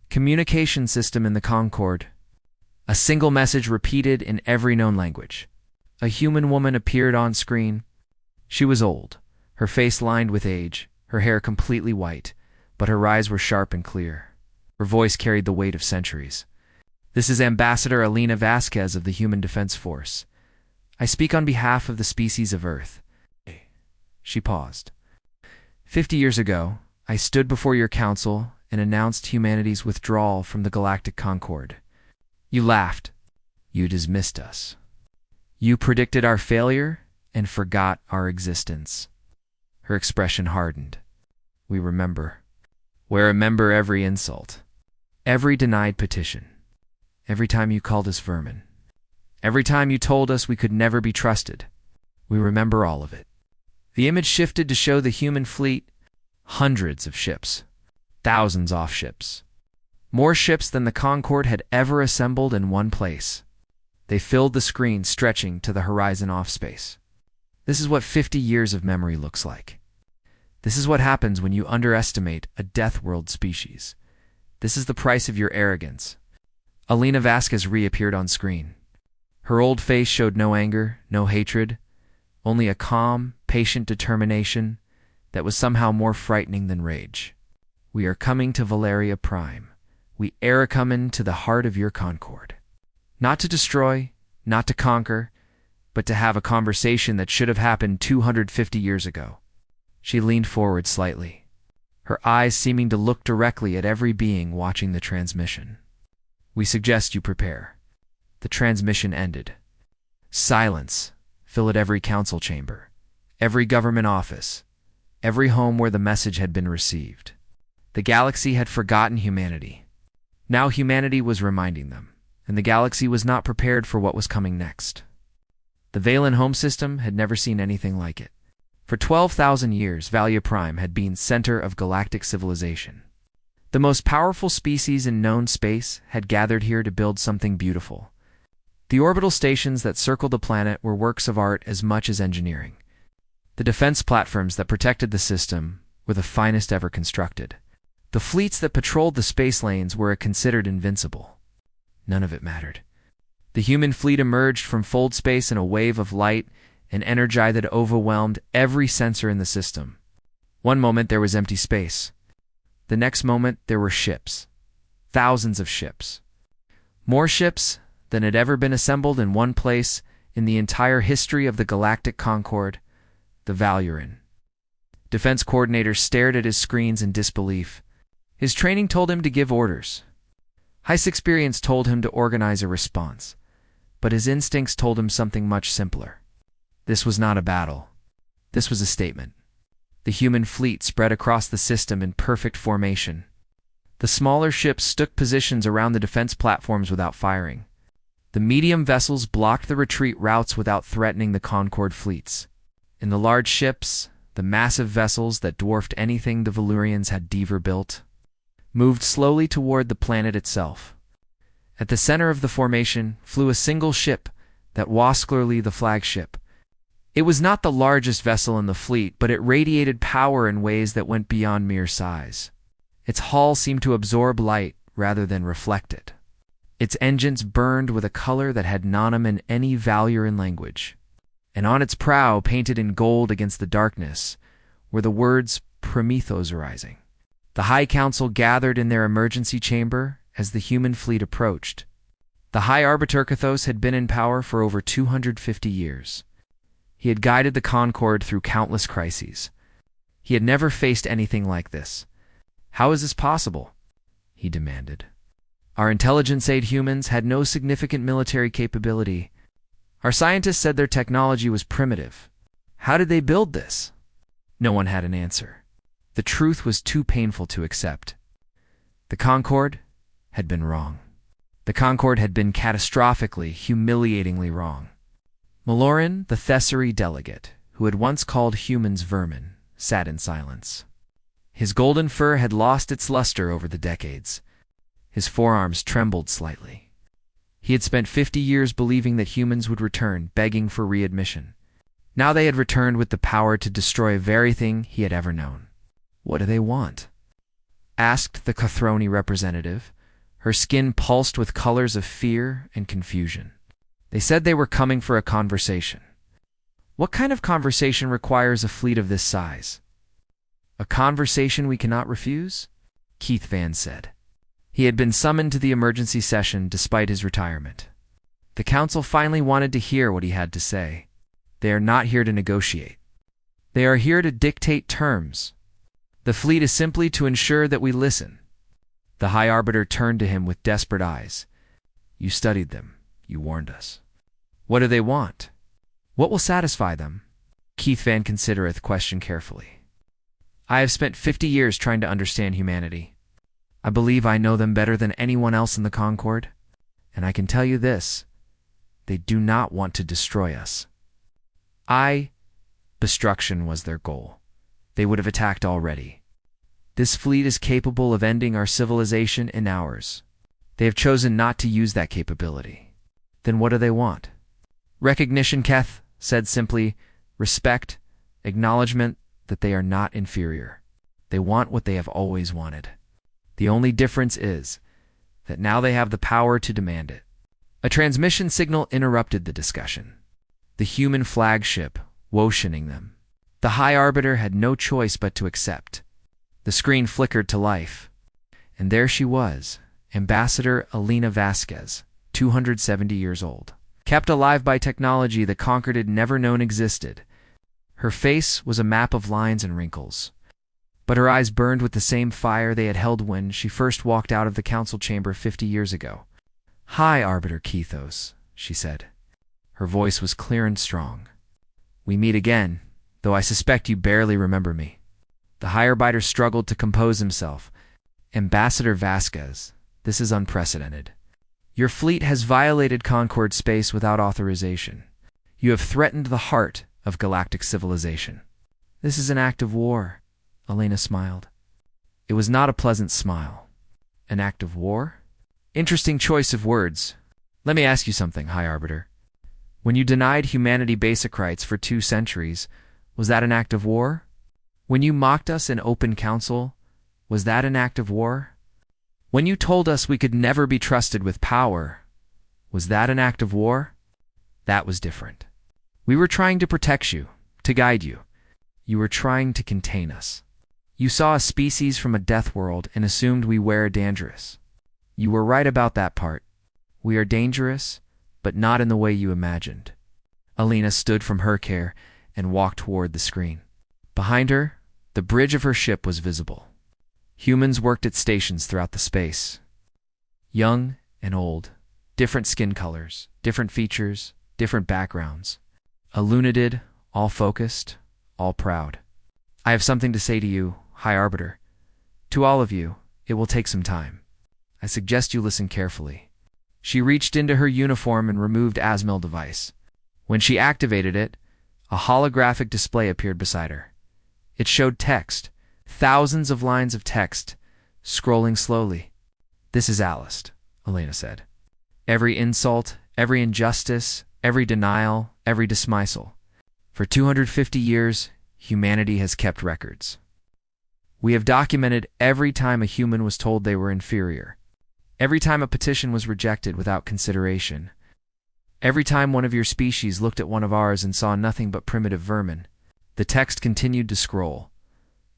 communication system in the Concord. A single message repeated in every known language. A human woman appeared on screen. She was old, her face lined with age, her hair completely white, but her eyes were sharp and clear. Her voice carried the weight of centuries. This is Ambassador Alina Vasquez of the Human Defense Force. I speak on behalf of the species of Earth. She paused. 50 years ago, I stood before your council and announced humanity's withdrawal from the Galactic Concord. You laughed. You dismissed us. You predicted our failure and forgot our existence. Her expression hardened. We remember. We remember every insult, every denied petition, every time you called us vermin, every time you told us we could never be trusted. We remember all of it. The image shifted to show the human fleet, hundreds of ships, thousands off ships, more ships than the Concord had ever assembled in one place. They filled the screen, stretching to the horizon off space. This is what 50 years of memory looks like. This is what happens when you underestimate a death world species. This is the price of your arrogance. Alina Vasquez reappeared on screen. Her old face showed no anger, no hatred, only a calm, patient determination that was somehow more frightening than rage. We are coming to Valeria Prime. We are coming to the heart of your Concord. Not to destroy, not to conquer, but to have a conversation that should have happened 250 years ago. She leaned forward slightly, her eyes seeming to look directly at every being watching the transmission. We suggest you prepare. The transmission ended. Silence filled every council chamber, every government office, every home where the message had been received. The galaxy had forgotten humanity. Now humanity was reminding them, and the galaxy was not prepared for what was coming next. The Valen home system had never seen anything like it. For 12,000 years, Valia Prime had been center of galactic civilization. The most powerful species in known space had gathered here to build something beautiful. The orbital stations that circled the planet were works of art as much as engineering. The defense platforms that protected the system were the finest ever constructed. The fleets that patrolled the space lanes were considered invincible. None of it mattered. The human fleet emerged from fold space in a wave of light and energy that overwhelmed every sensor in the system. One moment there was empty space. The next moment there were ships. Thousands of ships. More ships than had ever been assembled in one place in the entire history of the Galactic Concord, the Valuran. Defense coordinator stared at his screens in disbelief. His training told him to give orders. His experience told him to organize a response. But his instincts told him something much simpler. This was not a battle. This was a statement. The human fleet spread across the system in perfect formation. The smaller ships took positions around the defense platforms without firing. The medium vessels blocked the retreat routes without threatening the Concord fleets. In the large ships, the massive vessels that dwarfed anything the Valurians had ever built, moved slowly toward the planet itself. At the center of the formation flew a single ship that was clearly the flagship. It was not the largest vessel in the fleet, but it radiated power in ways that went beyond mere size. Its hull seemed to absorb light rather than reflect it. Its engines burned with a color that had none in any Valuran language. And on its prow, painted in gold against the darkness, were the words, Prometheusizing. The High Council gathered in their emergency chamber as the human fleet approached. The High Arbiter Cathos had been in power for over 250 years. He had guided the Concord through countless crises. He had never faced anything like this. "How is this possible?" he demanded. "Our intelligence aid humans had no significant military capability. Our scientists said their technology was primitive. How did they build this?" No one had an answer. The truth was too painful to accept. The Concord had been wrong. The Concord had been catastrophically, humiliatingly wrong. Maloran, the Thessary delegate, who had once called humans vermin, sat in silence. His golden fur had lost its luster over the decades. His forearms trembled slightly. He had spent 50 years believing that humans would return, begging for readmission. Now they had returned with the power to destroy everything he had ever known. "What do they want?" asked the Cathroni representative. Her skin pulsed with colors of fear and confusion. "They said they were coming for a conversation." "What kind of conversation requires a fleet of this size?" "A conversation we cannot refuse?" Keith Van said. He had been summoned to the emergency session despite his retirement. The council finally wanted to hear what he had to say. "They are not here to negotiate. They are here to dictate terms. The fleet is simply to ensure that we listen." The High Arbiter turned to him with desperate eyes. "You studied them. You warned us. What do they want? What will satisfy them?" Keith Van Considereth questioned carefully. "I have spent 50 years trying to understand humanity. I believe I know them better than anyone else in the Concord. And I can tell you this. They do not want to destroy us. Destruction was their goal. They would have attacked already. This fleet is capable of ending our civilization in hours. They have chosen not to use that capability. Then what do they want?" "Recognition," Keth said simply. "Respect, acknowledgement that they are not inferior. They want what they have always wanted. The only difference is that now they have the power to demand it." A transmission signal interrupted the discussion. The human flagship, wotioning them. The High Arbiter had no choice but to accept. The screen flickered to life. And there she was, Ambassador Elena Vasquez, 270 years old. Kept alive by technology the Concord had never known existed. Her face was a map of lines and wrinkles. But her eyes burned with the same fire they had held when she first walked out of the council chamber 50 years ago. "High Arbiter Kethos," she said. Her voice was clear and strong. "We meet again, though I suspect you barely remember me." The High Arbiter struggled to compose himself. "Ambassador Vasquez, this is unprecedented. Your fleet has violated Concord space without authorization. You have threatened the heart of galactic civilization." "This is an act of war," Elena smiled. It was not a pleasant smile. "An act of war?" Interesting choice of words. "Let me ask you something, High Arbiter. When you denied humanity basic rights for 2 centuries, was that an act of war? When you mocked us in open council, was that an act of war? When you told us we could never be trusted with power, was that an act of war? That was different. We were trying to protect you, to guide you. You were trying to contain us. You saw a species from a death world and assumed we were dangerous. You were right about that part. We are dangerous, but not in the way you imagined." Elena stood from her chair and walked toward the screen. Behind her, the bridge of her ship was visible. Humans worked at stations throughout the space. Young and old, different skin colors, different features, different backgrounds. Illuminated, all focused, all proud. "I have something to say to you, High Arbiter. To all of you, it will take some time. I suggest you listen carefully." She reached into her uniform and removed Asmil device. When she activated it, a holographic display appeared beside her. It showed text, thousands of lines of text, scrolling slowly. "This is Alist," Elena said. "Every insult, every injustice, every denial, every dismissal. For 250 years, humanity has kept records. We have documented every time a human was told they were inferior. Every time a petition was rejected without consideration. Every time one of your species looked at one of ours and saw nothing but primitive vermin." The text continued to scroll.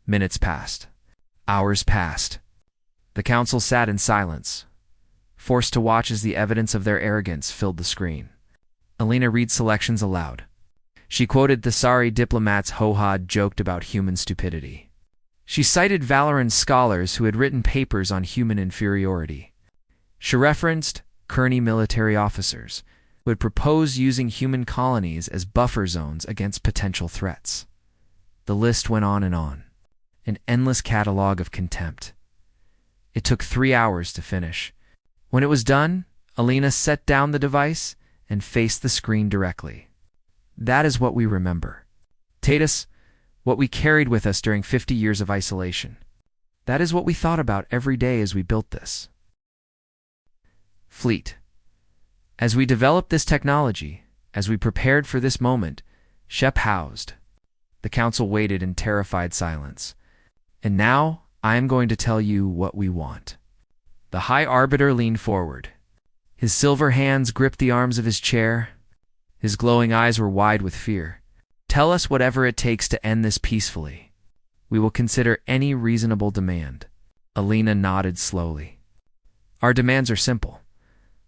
Minutes passed. Hours passed. The council sat in silence, forced to watch as the evidence of their arrogance filled the screen. Alina read selections aloud. She quoted the sorry diplomat's ho-ha'd joked about human stupidity. She cited Valoran scholars who had written papers on human inferiority. She referenced Kearney military officers who had proposed using human colonies as buffer zones against potential threats. The list went on, an endless catalog of contempt. It took 3 hours to finish. When it was done, Alina set down the device and faced the screen directly. That is what we remember. Tatus, what we carried with us during 50 years of isolation. That is what we thought about every day as we built this. Fleet. As we developed this technology, as we prepared for this moment, Shep housed. The council waited in terrified silence. And now, I am going to tell you what we want. The High Arbiter leaned forward. His silver hands gripped the arms of his chair. His glowing eyes were wide with fear. Tell us whatever it takes to end this peacefully. We will consider any reasonable demand. Alina nodded slowly. Our demands are simple.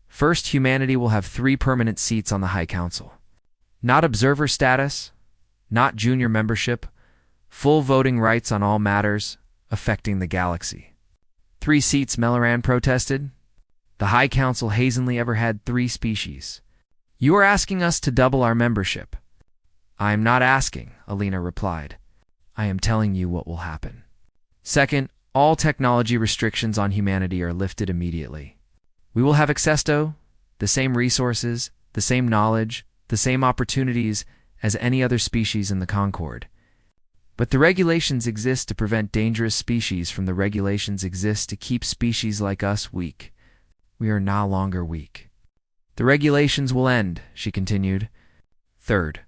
First, humanity will have 3 permanent seats on the High Council. Not observer status, not junior membership, full voting rights on all matters affecting the galaxy. 3 seats, Melaran protested. The High Council hasn't ever had 3 species. You are asking us to double our membership. I am not asking, Alina replied. I am telling you what will happen. Second, all technology restrictions on humanity are lifted immediately. We will have access to the same resources, the same knowledge, the same opportunities as any other species in the Concord. But the regulations exist to prevent dangerous species from the regulations exist to keep species like us weak. We are no longer weak. The regulations will end, she continued. Third,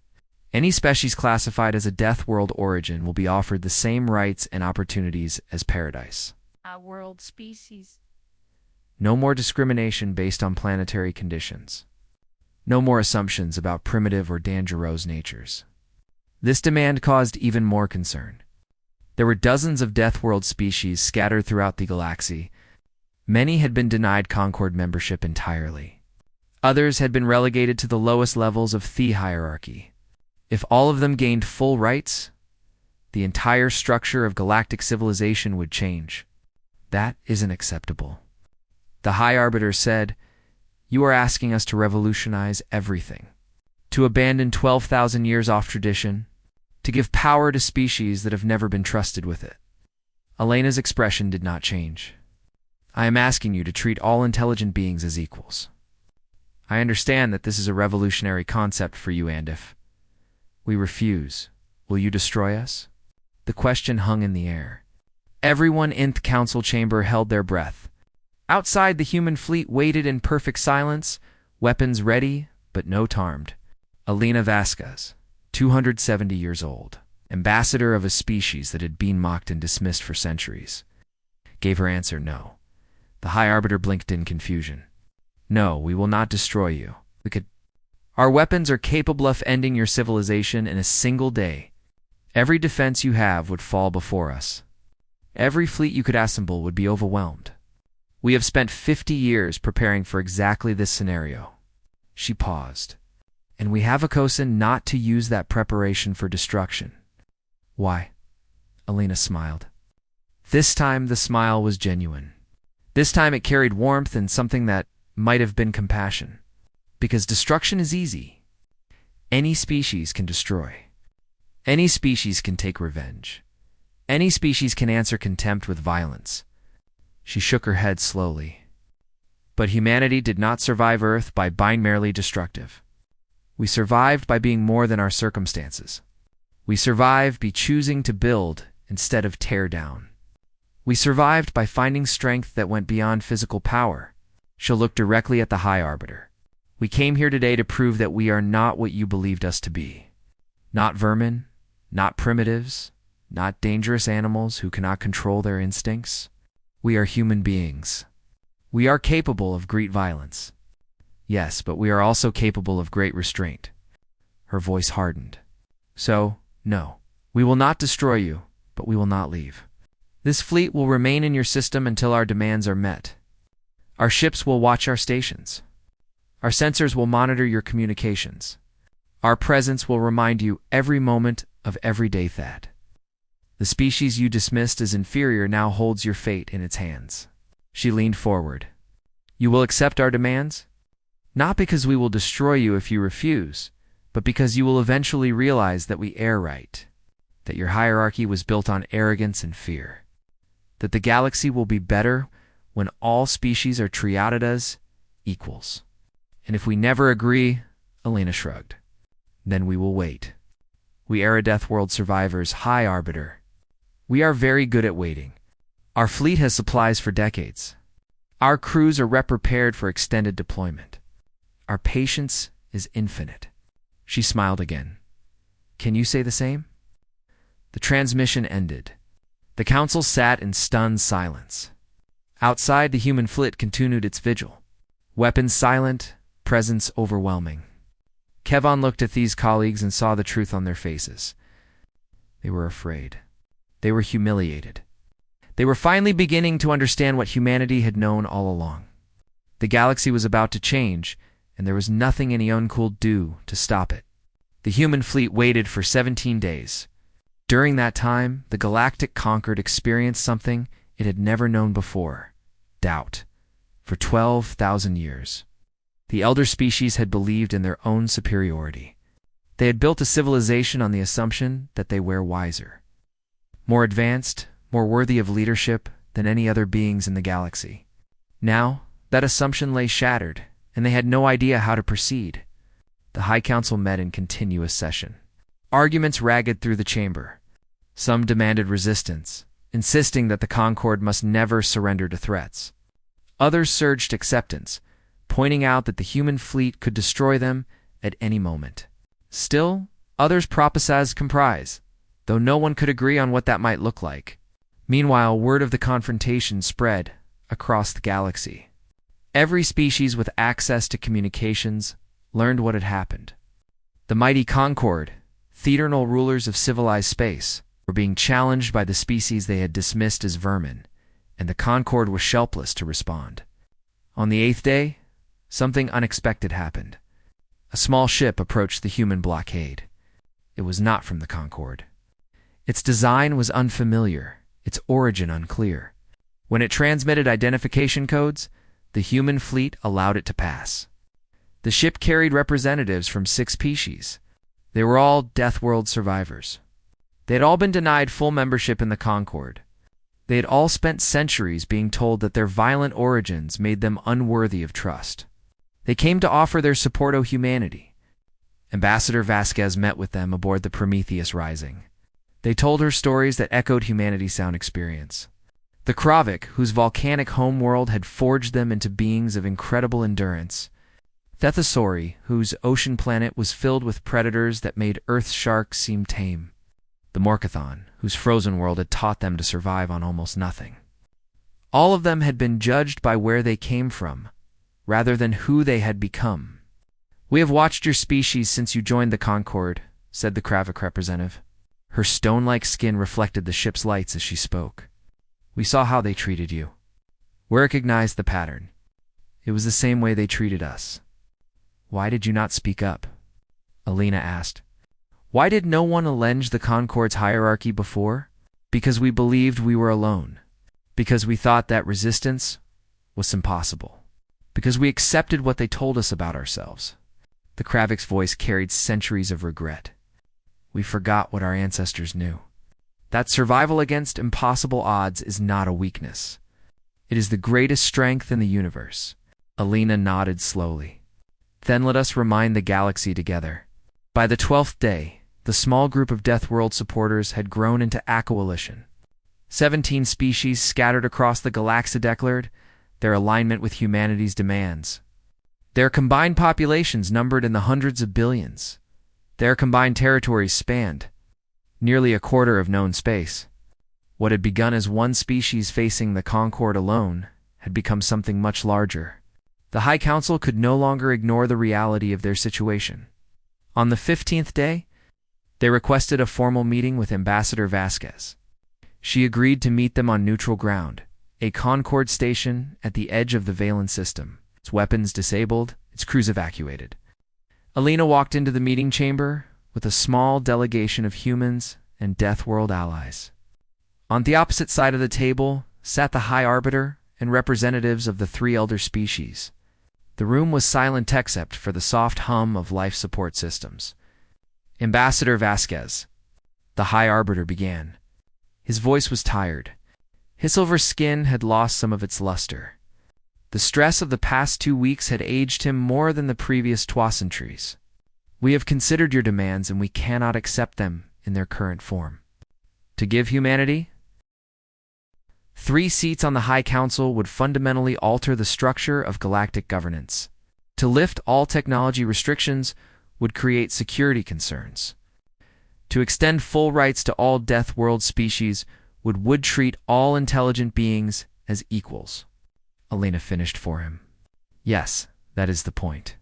any species classified as a Deathworld origin will be offered the same rights and opportunities as Paradise. A world species. No more discrimination based on planetary conditions. No more assumptions about primitive or dangerous natures. This demand caused even more concern. There were dozens of Deathworld species scattered throughout the galaxy. Many had been denied Concord membership entirely. Others had been relegated to the lowest levels of the hierarchy. If all of them gained full rights, the entire structure of galactic civilization would change. That isn't acceptable. The High Arbiter said, You are asking us to revolutionize everything, to abandon 12,000 years off tradition, to give power to species that have never been trusted with it. Alina's expression did not change. I am asking you to treat all intelligent beings as equals. I understand that this is a revolutionary concept for you, and if we refuse, will you destroy us? The question hung in the air. Everyone in the council chamber held their breath. Outside, the human fleet waited in perfect silence, weapons ready, but no armed. Alina Vasquez, 270 years old, ambassador of a species that had been mocked and dismissed for centuries, gave her answer no. The High Arbiter blinked in confusion. No, we will not destroy you. Our weapons are capable of ending your civilization in a single day. Every defense you have would fall before us. Every fleet you could assemble would be overwhelmed. We have spent 50 years preparing for exactly this scenario. She paused. And we have chosen not to use that preparation for destruction. Why? Alina smiled. This time the smile was genuine. This time it carried warmth and something that might have been compassion. Because destruction is easy. Any species can destroy. Any species can take revenge. Any species can answer contempt with violence. She shook her head slowly. But humanity did not survive Earth by being merely destructive. We survived by being more than our circumstances. We survived by choosing to build instead of tear down. We survived by finding strength that went beyond physical power. She'll look directly at the High Arbiter. We came here today to prove that we are not what you believed us to be. Not vermin, not primitives, not dangerous animals who cannot control their instincts. We are human beings. We are capable of great violence. Yes, but we are also capable of great restraint. Her voice hardened. So, no, we will not destroy you, but we will not leave. This fleet will remain in your system until our demands are met. Our ships will watch our stations. Our sensors will monitor your communications. Our presence will remind you every moment of every day that the species you dismissed as inferior now holds your fate in its hands. She leaned forward. You will accept our demands? Not because we will destroy you if you refuse, but because you will eventually realize that we err right, that your hierarchy was built on arrogance and fear, that the galaxy will be better when all species are treated as equals. And if we never agree, Elena shrugged, then we will wait. We are Deathworld survivors, High Arbiter. We are very good at waiting. Our fleet has supplies for decades. Our crews are prepared for extended deployment. Our patience is infinite. She smiled again. Can you say the same? The transmission ended. The council sat in stunned silence. Outside, the human fleet continued its vigil. Weapons silent, presence overwhelming. Kevon looked at these colleagues and saw the truth on their faces. They were afraid. They were humiliated. They were finally beginning to understand what humanity had known all along. The galaxy was about to change, and there was nothing anyone could do to stop it. The human fleet waited for 17 days. During that time, the Galactic Concord experienced something it had never known before: doubt. For 12,000 years, the elder species had believed in their own superiority. They had built a civilization on the assumption that they were wiser, more advanced, more worthy of leadership than any other beings in the galaxy. Now, that assumption lay shattered, and they had no idea how to proceed. The High Council met in continuous session. Arguments ragged through the chamber. Some demanded resistance, insisting that the Concord must never surrender to threats. Others surged acceptance, pointing out that the human fleet could destroy them at any moment. Still, others prophesied compromise, though no one could agree on what that might look like. Meanwhile, word of the confrontation spread across the galaxy. Every species with access to communications learned what had happened. The mighty Concord, the eternal rulers of civilized space, were being challenged by the species they had dismissed as vermin, and the Concord was helpless to respond. On the 8th day, something unexpected happened. A small ship approached the human blockade. It was not from the Concord. Its design was unfamiliar, its origin unclear. When it transmitted identification codes, the human fleet allowed it to pass. The ship carried representatives from 6 species. They were all Deathworld survivors. They had all been denied full membership in the Concord. They had all spent centuries being told that their violent origins made them unworthy of trust. They came to offer their support to humanity. Ambassador Vasquez met with them aboard the Prometheus Rising. They told her stories that echoed humanity's sound experience. The Kravik, whose volcanic homeworld had forged them into beings of incredible endurance. Thethosori, whose ocean planet was filled with predators that made Earth's sharks seem tame. The Morkathon, whose frozen world had taught them to survive on almost nothing. All of them had been judged by where they came from, rather than who they had become. "We have watched your species since you joined the Concord," said the Kravik representative. Her stone-like skin reflected the ship's lights as she spoke. "We saw how they treated you. We recognized the pattern. It was the same way they treated us." "Why did you not speak up?" Elena asked. "Why did no one challenge the Concord's hierarchy before? Because we believed we were alone. Because we thought that resistance was impossible. Because we accepted what they told us about ourselves." The Kravik's voice carried centuries of regret. "We forgot what our ancestors knew. That survival against impossible odds is not a weakness. It is the greatest strength in the universe." Elena nodded slowly. "Then let us remind the galaxy together." By the 12th day, the small group of Deathworld supporters had grown into a coalition. 17 species scattered across the galaxy declared their alignment with humanity's demands. Their combined populations numbered in the hundreds of billions. Their combined territories spanned nearly a quarter of known space. What had begun as one species facing the Concord alone had become something much larger. The High Council could no longer ignore the reality of their situation. On the 15th day, they requested a formal meeting with Ambassador Vasquez. She agreed to meet them on neutral ground, a Concord station at the edge of the Valen system, its weapons disabled, its crews evacuated. Alina walked into the meeting chamber with a small delegation of humans and Deathworld allies. On the opposite side of the table sat the High Arbiter and representatives of the three elder species. The room was silent except for the soft hum of life support systems. Ambassador Vasquez, the High Arbiter began. His voice was tired. His silver skin had lost some of its luster. The stress of the past 2 weeks had aged him more than the previous 2 centuries. We have considered your demands and we cannot accept them in their current form. To give humanity 3 seats on the High Council would fundamentally alter the structure of galactic governance. To lift all technology restrictions would create security concerns. To extend full rights to all Deathworld species would treat all intelligent beings as equals. Alina finished for him. Yes, that is the point.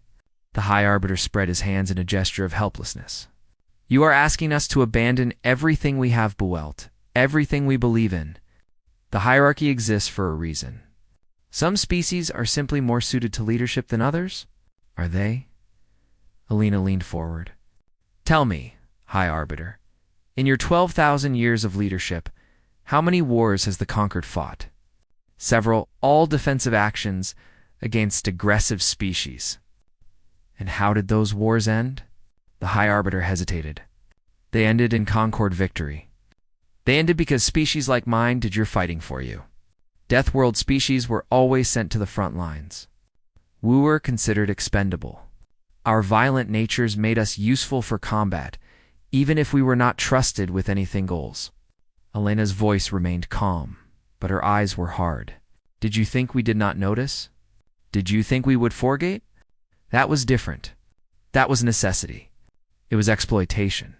The High Arbiter spread his hands in a gesture of helplessness. You are asking us to abandon everything we have built, everything we believe in. The hierarchy exists for a reason. Some species are simply more suited to leadership than others. Are they? Alina leaned forward. Tell me, High Arbiter, in your 12,000 years of leadership, how many wars has the Concord fought? Several, all defensive actions against aggressive species. And how did those wars end? The High Arbiter hesitated. They ended in Concord victory. They ended because species like mine did your fighting for you. Deathworld species were always sent to the front lines. We were considered expendable. Our violent natures made us useful for combat, even if we were not trusted with anything goals. Alina's voice remained calm, but her eyes were hard. Did you think we did not notice? Did you think we would forget? That was different. That was necessity. It was exploitation.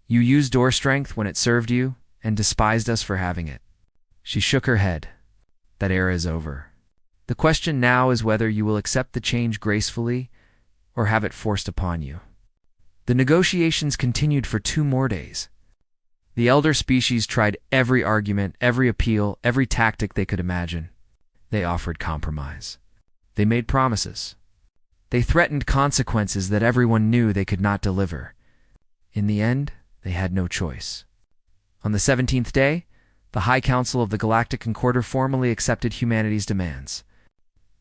You used door strength when it served you, and despised us for having it. She shook her head. That era is over. The question now is whether you will accept the change gracefully or have it forced upon you. The negotiations continued for 2 more days. The elder species tried every argument, every appeal, every tactic they could imagine. They offered compromise. They made promises. They threatened consequences that everyone knew they could not deliver. In the end, they had no choice. On the 17th day, the High Council of the Galactic Concorder formally accepted humanity's demands.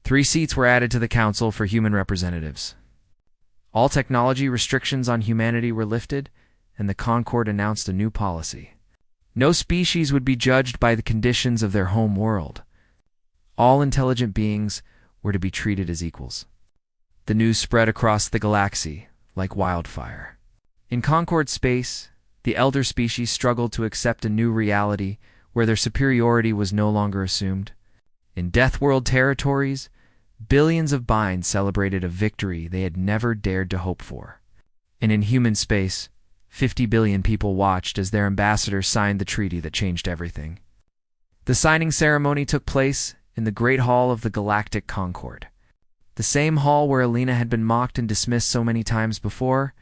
3 seats were added to the Council for human representatives. All technology restrictions on humanity were lifted, and the Concord announced a new policy. No species would be judged by the conditions of their home world. All intelligent beings were to be treated as equals. The news spread across the galaxy like wildfire. In Concord space, the elder species struggled to accept a new reality where their superiority was no longer assumed. In Deathworld territories, billions of binds celebrated a victory they had never dared to hope for. And in human space, 50 billion people watched as their ambassador signed the treaty that changed everything. The signing ceremony took place in the Great Hall of the Galactic Concord. The same hall where Alina had been mocked and dismissed so many times before.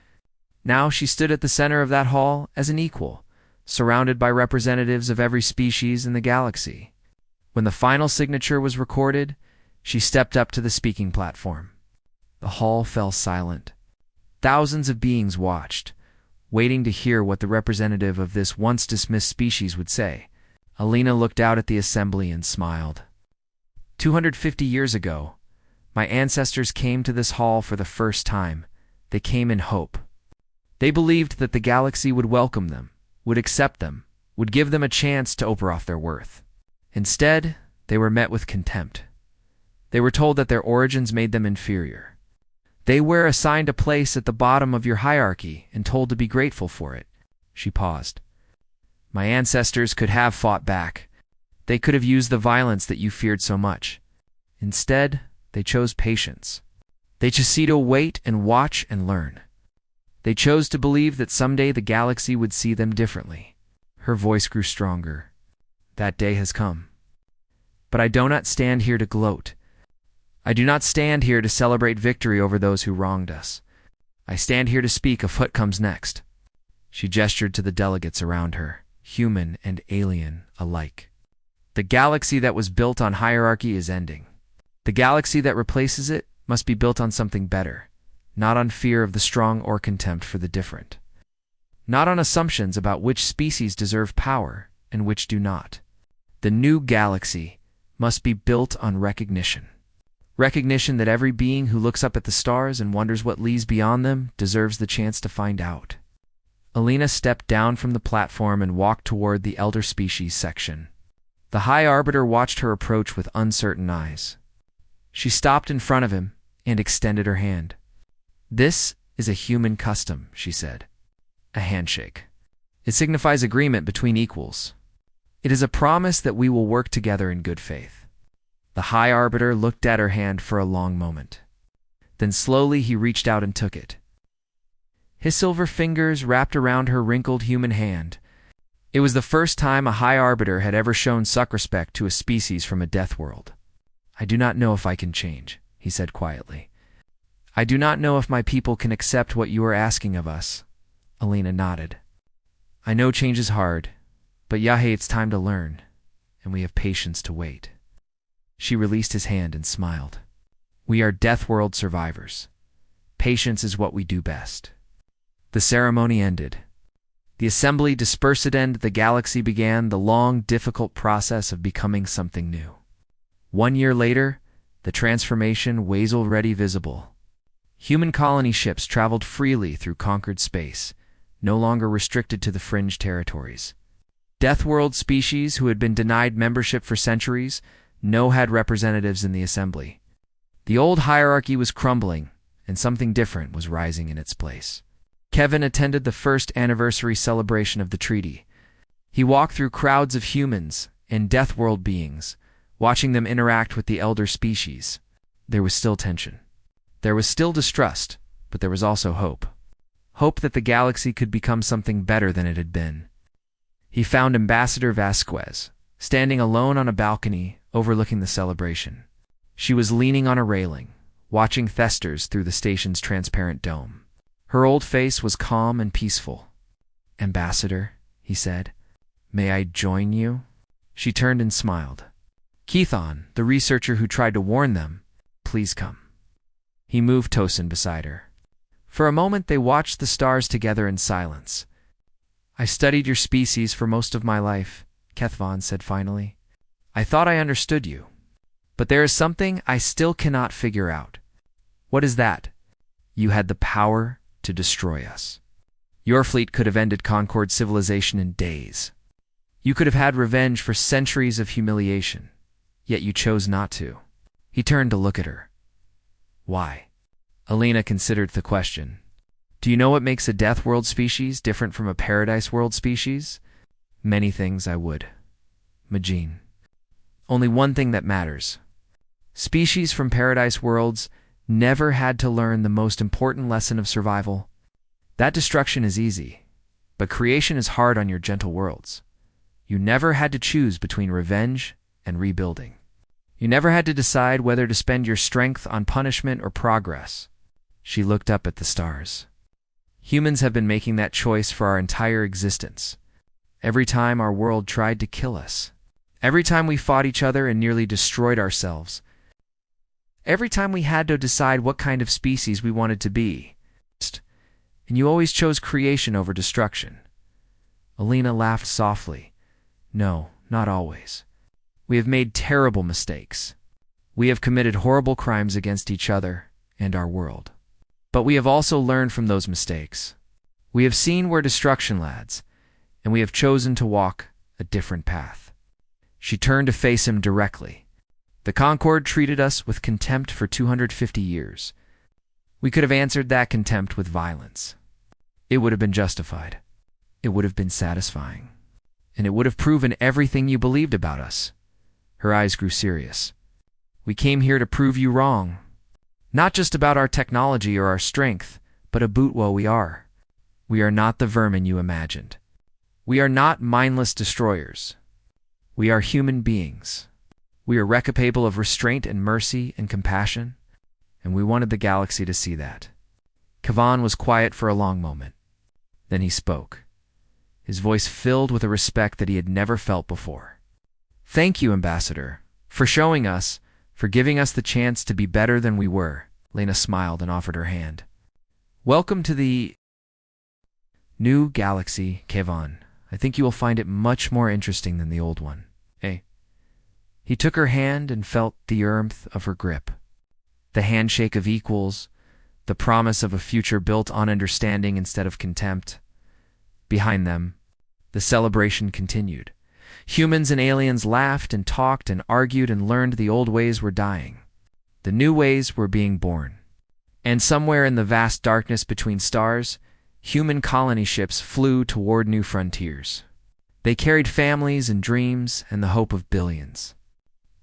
Now she stood at the center of that hall as an equal, surrounded by representatives of every species in the galaxy. When the final signature was recorded, she stepped up to the speaking platform. The hall fell silent. Thousands of beings watched, waiting to hear what the representative of this once-dismissed species would say. Alina looked out at the assembly and smiled. 250 years ago, my ancestors came to this hall for the first time. They came in hope. They believed that the galaxy would welcome them, would accept them, would give them a chance to open off their worth. Instead, they were met with contempt. They were told that their origins made them inferior. They were assigned a place at the bottom of your hierarchy and told to be grateful for it. She paused. My ancestors could have fought back. They could have used the violence that you feared so much. Instead, they chose patience. They chose to wait and watch and learn. They chose to believe that someday the galaxy would see them differently. Her voice grew stronger. That day has come. But I do not stand here to gloat. I do not stand here to celebrate victory over those who wronged us. I stand here to speak of what comes next. She gestured to the delegates around her. human and alien alike. The galaxy that was built on hierarchy is ending. The galaxy that replaces it must be built on something better, not on fear of the strong or contempt for the different. Not on assumptions about which species deserve power and which do not. The new galaxy must be built on recognition. Recognition that every being who looks up at the stars and wonders what lies beyond them deserves the chance to find out. Alina stepped down from the platform and walked toward the elder species section. The High Arbiter watched her approach with uncertain eyes. She stopped in front of him and extended her hand. "This is a human custom," she said. "A handshake. It signifies agreement between equals. It is a promise that we will work together in good faith." The High Arbiter looked at her hand for a long moment. Then slowly he reached out and took it. His silver fingers wrapped around her wrinkled human hand. It was the first time a High Arbiter had ever shown such respect to a species from a death world. "I do not know if I can change," he said quietly. "I do not know if my people can accept what you are asking of us." Alina nodded. "I know change is hard, but Yahe, it's time to learn, and we have patience to wait." She released his hand and smiled. "We are Deathworld survivors. Patience is what we do best." The ceremony ended. The assembly dispersed and the galaxy began the long, difficult process of becoming something new. 1 year later, the transformation was already visible. Human colony ships traveled freely through conquered space, no longer restricted to the fringe territories. Deathworld species who had been denied membership for centuries now had representatives in the assembly. The old hierarchy was crumbling, and something different was rising in its place. Kevin attended the first anniversary celebration of the treaty. He walked through crowds of humans and Deathworld beings, watching them interact with the elder species. There was still tension. There was still distrust, but there was also hope. Hope that the galaxy could become something better than it had been. He found Ambassador Vasquez, standing alone on a balcony overlooking the celebration. She was leaning on a railing, watching Thesters through the station's transparent dome. Her old face was calm and peaceful. "Ambassador," he said, "may I join you?" She turned and smiled. "Keithon, the researcher who tried to warn them, please come." He moved Tosin beside her. For a moment they watched the stars together in silence. "I studied your species for most of my life," Kethvon said finally. "I thought I understood you. But there is something I still cannot figure out." "What is that?" "You had the power to destroy us. Your fleet could have ended Concord civilization in days. You could have had revenge for centuries of humiliation, yet you chose not to." He turned to look at her. "Why?" Alina considered the question. "Do you know what makes a Deathworld species different from a Paradise World species?" "Many things, I would. Majin. Only one thing that matters. Species from Paradise Worlds never had to learn the most important lesson of survival. That destruction is easy, but creation is hard on your gentle worlds. You never had to choose between revenge and rebuilding. You never had to decide whether to spend your strength on punishment or progress." She looked up at the stars. "Humans have been making that choice for our entire existence. Every time our world tried to kill us. Every time we fought each other and nearly destroyed ourselves. Every time we had to decide what kind of species we wanted to be. And you always chose creation over destruction." Alina laughed softly. "No, not always. We have made terrible mistakes. We have committed horrible crimes against each other and our world. But we have also learned from those mistakes. We have seen where destruction lads, and we have chosen to walk a different path." She turned to face him directly. "The Concord treated us with contempt for 250 years. We could have answered that contempt with violence. It would have been justified. It would have been satisfying. And it would have proven everything you believed about us." Her eyes grew serious. "We came here to prove you wrong. Not just about our technology or our strength, but about what we are. We are not the vermin you imagined. We are not mindless destroyers. We are human beings. We are capable of restraint and mercy and compassion, and we wanted the galaxy to see that." Kavan was quiet for a long moment. Then he spoke. his voice filled with a respect that he had never felt before. "Thank you, Ambassador, for showing us, for giving us the chance to be better than we were." Lena smiled and offered her hand. "Welcome to the new galaxy, Kevan. I think you will find it much more interesting than the old one, eh?" He took her hand and felt the warmth of her grip. The handshake of equals, the promise of a future built on understanding instead of contempt. Behind them, the celebration continued. Humans and aliens laughed and talked and argued and learned the old ways were dying. The new ways were being born. And somewhere in the vast darkness between stars, human colony ships flew toward new frontiers. They carried families and dreams and the hope of billions.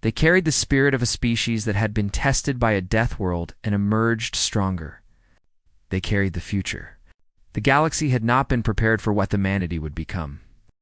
They carried the spirit of a species that had been tested by a death world and emerged stronger. They carried the future. The galaxy had not been prepared for what humanity would become.